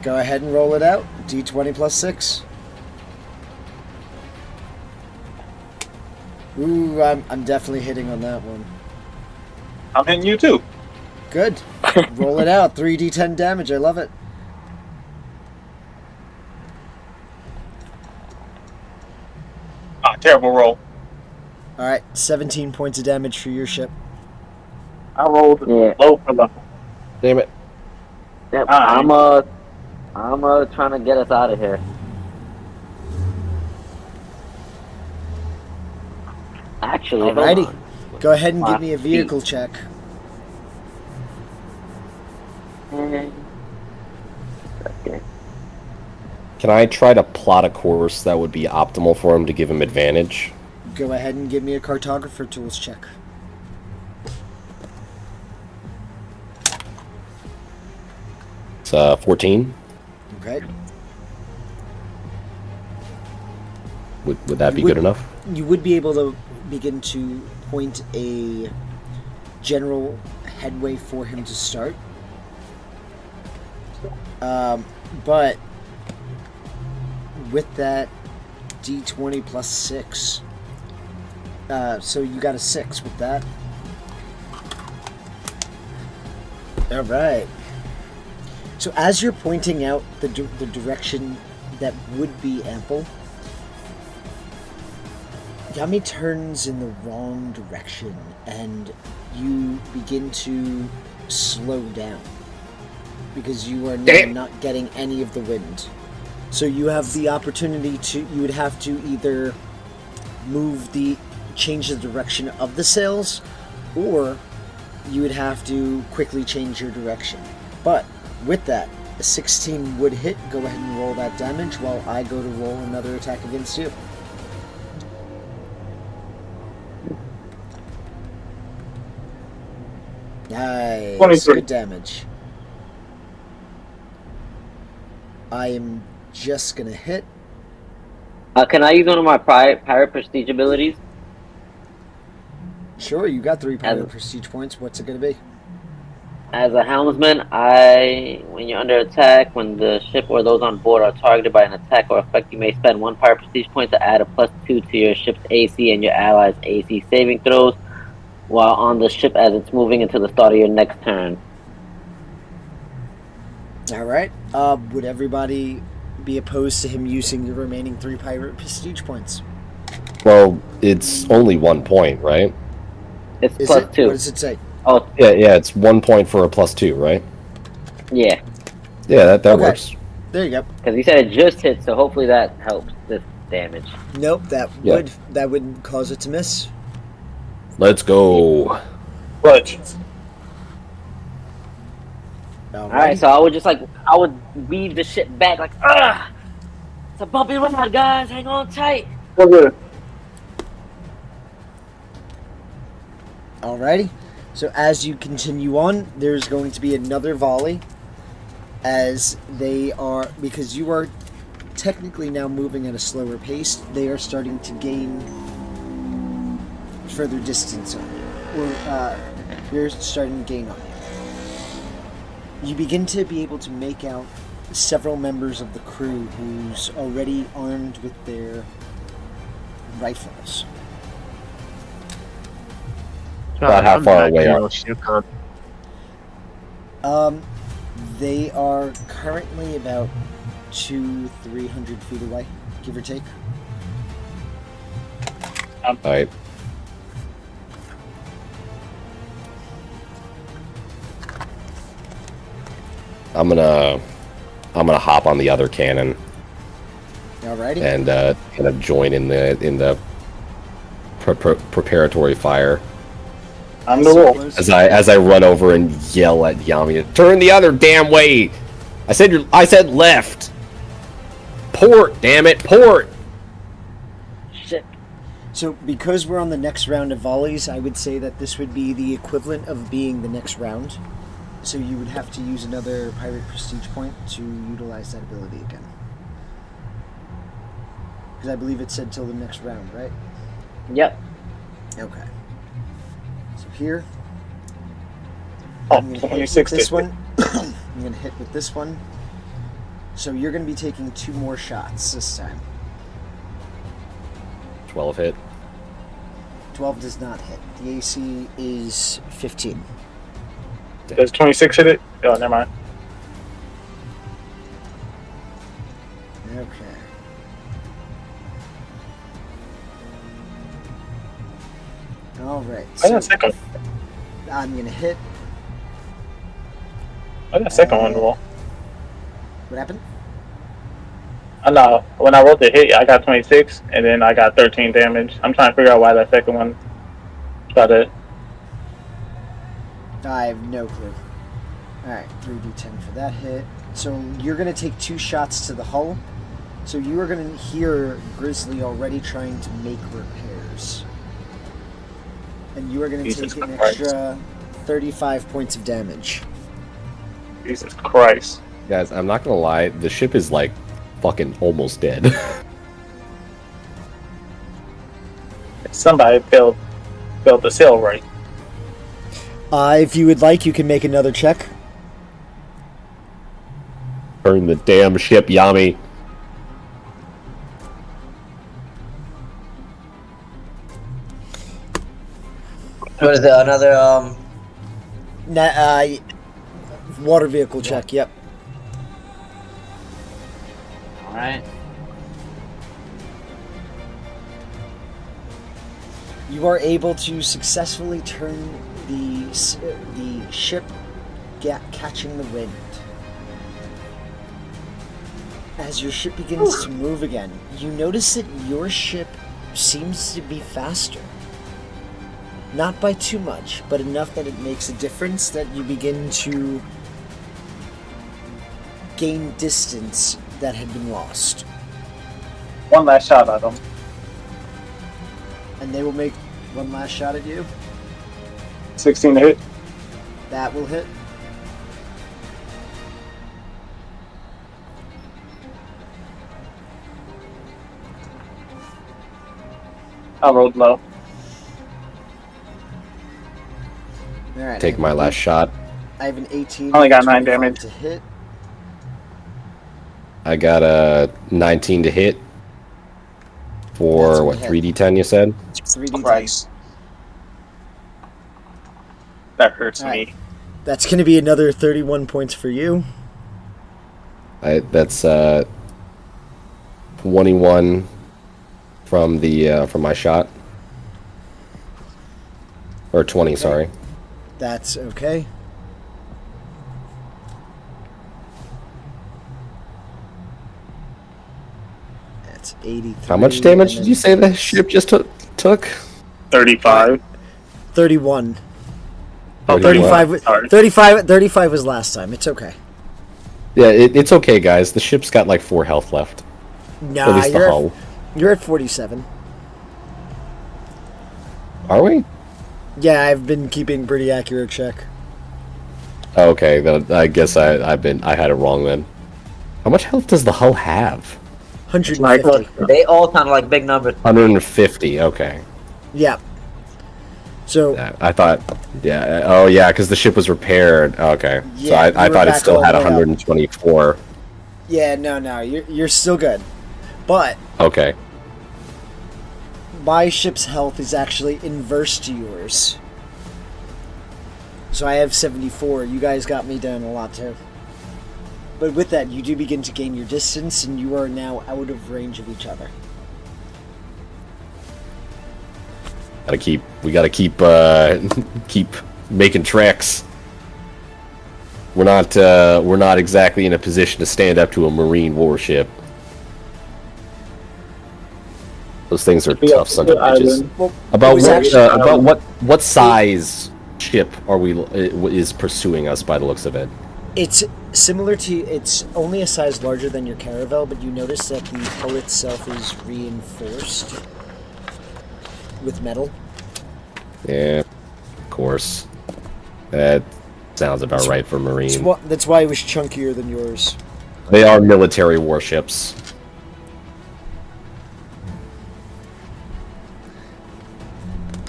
Go ahead and roll it out. D20 plus 6. Ooh, I'm definitely hitting on that one.
I'm hitting you too.
Good. Roll it out. 3d10 damage. I love it.
Ah, terrible roll.
Alright, 17 points of damage for your ship.
I rolled
Yeah.
low for the.
Damn it.
Yep,
Alright.
I'm trying to get us out of here. Actually, hold
Alrighty.
on.
Go ahead and give
My
me a
feet.
vehicle check.
Okay.
Can I try to plot a course that would be optimal for him to give him advantage?
Go ahead and give me a cartographer tools check.
It's 14.
Okay.
Would that be
You
good
would-
enough?
You would be able to begin to point a general headway for him to start. But with that D20 plus 6, so you got a 6 with that. All right. So as you're pointing out the direction that would be ample, Yami turns in the wrong direction and you begin to slow down because you are now not getting any of the wind. So you have the opportunity to, you would have to either change the direction of the sails, or you would have to quickly change your direction. But with that, a 16 would hit. Go ahead and roll that damage while I go to roll another attack against you. Nice.
23.
Good damage. I am just gonna hit.
Can I use one of my pirate prestige abilities?
Sure, you got 3 pirate
As-
prestige points. What's it gonna be?
As a helmsman, when you're under attack, when the ship or those on board are targeted by an attack or effect, you may spend 1 pirate prestige point to add a +2 to your ship's AC and your allies' AC saving throws while on the ship as it's moving until the start of your next turn.
All right. Would everybody be opposed to him using the remaining 3 pirate prestige points?
Well, it's only 1 point, right?
It's
Is
plus
it?
2.
What does it say?
Oh,
Yeah, it's 1 point for a +2, right?
yeah.
Yeah, that
Okay.
works.
There you go.
Because he said it just hit, so hopefully that helps this damage.
Nope,
Yeah.
that would cause it to miss.
Let's go.
Clutch.
Alright, so I would weave the ship back like, ugh! It's a bumpy ride, guys, hang on tight!
Okay.
Alrighty. So as you continue on, there's going to be another volley, as they are, because you are technically now moving at a slower pace, they are starting to gain further distance on you, or you're starting to gain on you. You begin to be able to make out several members of the crew who's already armed with their rifles.
About how
I'm
far
not
away
keen
are-
on Shipcon.
They are currently about 200-300 feet away, give or take.
Alright. I'm gonna hop on the other cannon
Alrighty.
and kind of join in the preparatory fire
I'm the wolf.
as I run over and yell at Yami to turn the other damn way. I said left. Port, damn it, port.
Shit.
So, because we're on the next round of volleys, I would say that this would be the equivalent of being the next round. So you would have to use another pirate prestige point to utilize that ability again. Because I believe it said till the next round, right?
Yep.
Okay. So here,
Oh,
I'm going to hit
26
with this
did.
one. I'm going to hit with this one. So you're going to be taking 2 more shots this time.
12 hit.
12 does not hit. The AC is 15.
Does 26 hit it? Oh, never mind.
Okay. All right.
I got a second.
I'm gonna hit.
I got a second one, Wolf.
What happened?
I know. When I wrote the hit, I got 26, and then I got 13 damage. I'm trying to figure out why that second one got it.
I have no clue. Alright, 3d10 for that hit. So you're going to take 2 shots to the hull. So you are going to hear Grizzly already trying to make repairs. And you are going to
Jesus
take an
Christ.
extra 35 points of damage.
Jesus Christ.
Guys, I'm not gonna lie, the ship is like fucking almost dead.
Somebody built the sail right.
If you would like, you can make another check.
Turn the damn ship, Yami.
What is it? Another
Water vehicle check, yep.
All right.
You are able to successfully turn the ship catching the wind. As your ship begins to move again, you notice that your ship seems to be faster. Not by too much, but enough that it makes a difference that you begin to gain distance that had been lost.
One last shot at them.
And they will make one last shot at you.
16 to hit.
That will hit.
I rolled low.
All right.
Take my last shot.
I have an 18.
Only got 9
25
damage.
to hit.
I got a 19 to hit.
That's
For
a
what,
hit.
3d10 you said?
3d10.
Christ. That hurts
Alright.
me.
That's going to be another 31 points for you.
That's 21 from the from my shot. Or 20, sorry.
That's okay. That's 83.
How much damage
and
did you say the ship just took?
35.
31.
Oh,
35,
Sorry.
35 was last time. It's okay.
Yeah, it's okay, guys. The ship's got like 4 health left.
Nah,
At least the hull.
you're at 47.
Are we?
Yeah, I've been keeping pretty accurate check.
Oh, okay, then I guess I had it wrong then. How much health does the hull have?
150.
They all sound like big numbers.
150. Okay.
Yeah. So,
Yeah, I thought. Yeah. Oh, yeah, because the ship was repaired. Okay.
Yeah,
so I
you were
thought it
back
still
all
had
the way up.
124.
yeah, no, you're still good. But
Okay.
my ship's health is actually inverse to yours. So I have 74. You guys got me down a lot too. But with that, you do begin to gain your distance, and you are now out of range of each other.
We gotta keep keep making tracks. We're not exactly in a position to stand up to a marine warship. Those things are tough sons of bitches.
Well,
About
it was
what?
actually-
What size ship are we is pursuing us by the looks of it?
It's similar to. It's only a size larger than your caravel, but you notice that the hull itself is reinforced with metal.
Yeah, of course. That sounds about right for marine.
That's why it was chunkier than yours.
They are military warships.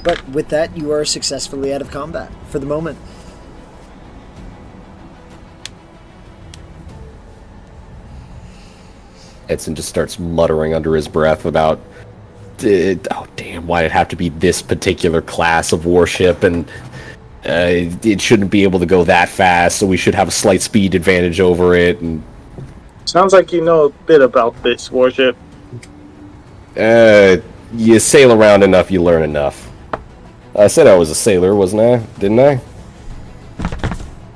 But with that, you are successfully out of combat for the moment.
Edson just starts muttering under his breath about, oh damn, why it have to be this particular class of warship, and it shouldn't be able to go that fast, so we should have a slight speed advantage over it. And
Sounds like you know a bit about this warship.
you sail around enough, you learn enough. I said I was a sailor, wasn't I? Didn't I?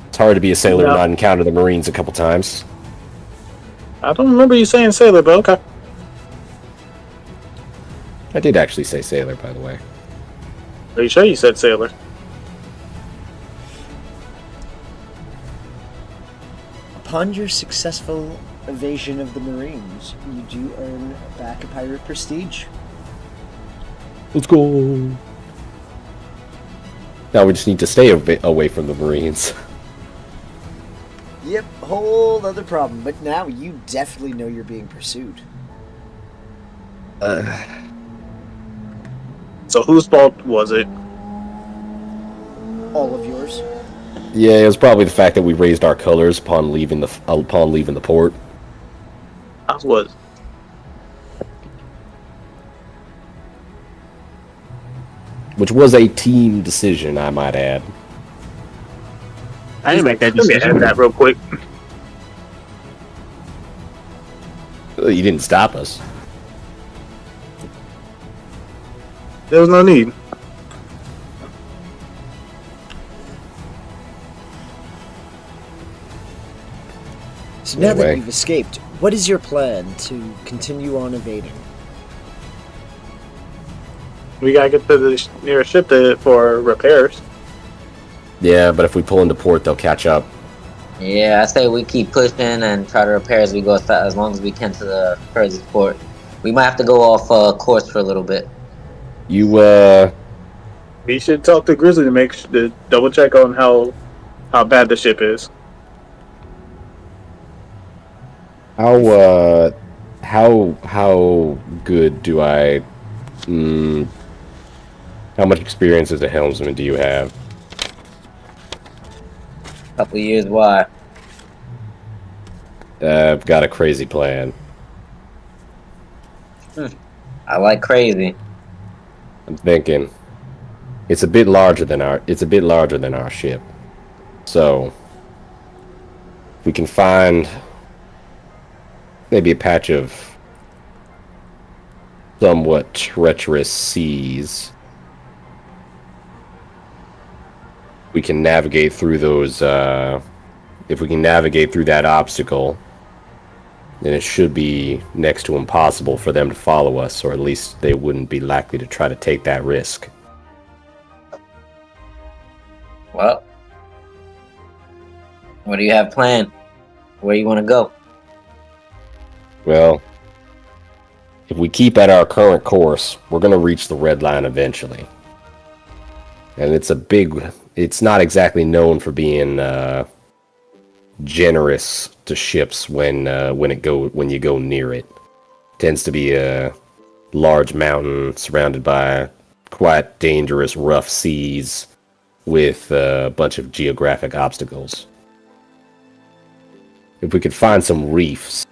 It's hard to be a sailor and
Yeah.
not encounter the Marines a couple times.
I don't remember you saying sailor, but okay.
I did actually say sailor, by the way.
Are you sure you said sailor?
Upon your successful evasion of the Marines, you do earn back a pirate prestige.
Let's go. Now we just need to stay away from the Marines.
Yep, whole other problem. But now you definitely know you're being pursued.
So whose fault was it?
All of yours.
Yeah, it was probably the fact that we raised our colors upon leaving the port.
Ours was.
Which was a team decision, I might add.
I didn't make that
Let me
decision.
add that real quick.
You didn't stop us.
There was no need.
So now that
Anyway.
you've escaped, what is your plan to continue on evading?
We gotta get to the nearest ship for repairs.
Yeah, but if we pull into port, they'll catch up.
Yeah, I say we keep pushing and try to repair as we go as long as we can to the furthest port. We might have to go off course for a little bit.
You,
We should talk to Grizzly to double check on how bad the ship is.
how good do I, how much experience as a helmsman do you have?
Couple years, why?
I've got a crazy plan.
I like crazy.
I'm thinking it's a bit larger than our ship. So we can find maybe a patch of somewhat treacherous seas. We can navigate through those, if we can navigate through that obstacle, then it should be next to impossible for them to follow us, or at least they wouldn't be likely to try to take that risk.
Well, what do you have planned? Where you want to go?
Well, if we keep at our current course, we're going to reach the red line eventually. And it's not exactly known for being generous to ships when you go near it. Tends to be a large mountain surrounded by quite dangerous rough seas with a bunch of geographic obstacles. If we could find some reefs,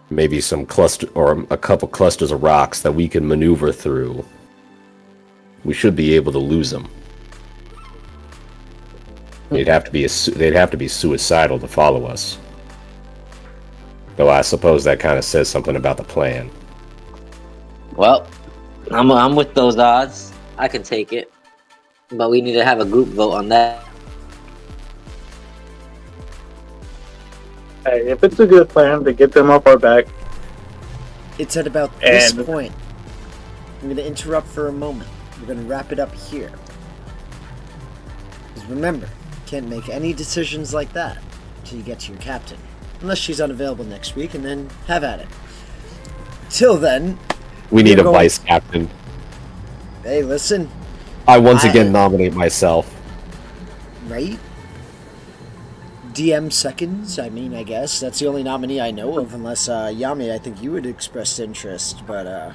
maybe some cluster or a couple clusters of rocks that we can maneuver through, we should be able to lose them. They'd have to be suicidal to follow us. Though I suppose that kind of says something about the plan.
Well, I'm with those odds. I can take it, but we need to have a group vote on that.
Hey, if it's a good plan to get them off our back,
It's at about this
And-
point. I'm going to interrupt for a moment. We're going to wrap it up here. Because remember, you can't make any decisions like that until you get to your captain. Unless she's unavailable next week, and then have at it. Till then,
We need
You're
a
going-
vice captain.
hey, listen,
I once again nominate myself.
right? DM seconds, I mean, I guess. That's the only nominee I know of, unless, Yami, I think you would express interest, but,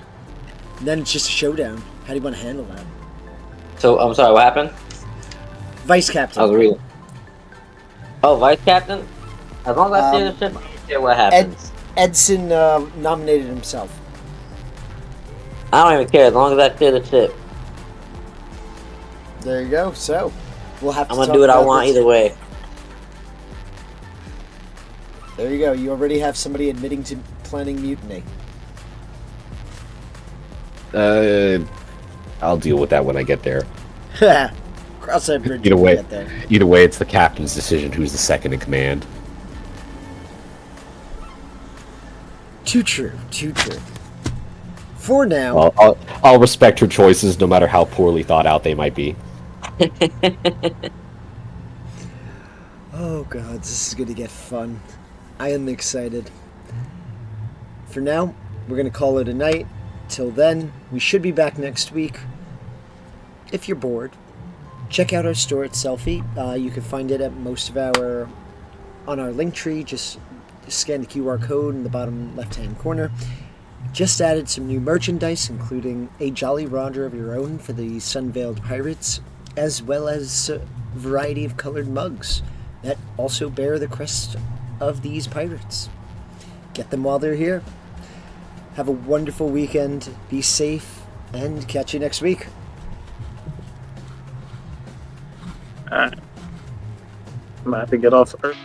then it's just a showdown. How do you want to handle that?
So I'm sorry, what happened?
Vice captain.
I was reading. Oh, vice captain? As long as I steer the ship, I don't care what happens.
Edson, nominated himself.
I don't even care as long as I steer the ship.
There you go. So, we'll have to
I'm gonna
talk
do what I
about
want
this.
either way.
There you go. You already have somebody admitting to planning mutiny.
I'll deal with that when I get there.
Cross that bridge
Either
when we
way,
get there.
either way, it's the captain's decision who's the second in command.
Too true. Too true. For now.
Well, I'll respect her choices, no matter how poorly thought out they might be.
Oh god, this is gonna get fun. I am excited. For now, we're gonna call it a night. Till then, we should be back next week. If you're bored, check out our store at Selfie. You can find it at most of on our link tree. Just scan the QR code in the bottom left-hand corner. Just added some new merchandise, including a Jolly Roger of your own for the Sunveiled Pirates, as well as a variety of colored mugs that also bear the crest of these pirates. Get them while they're here. Have a wonderful weekend, be safe, and catch you next week.
Alright. I'm gonna have to get off Earth.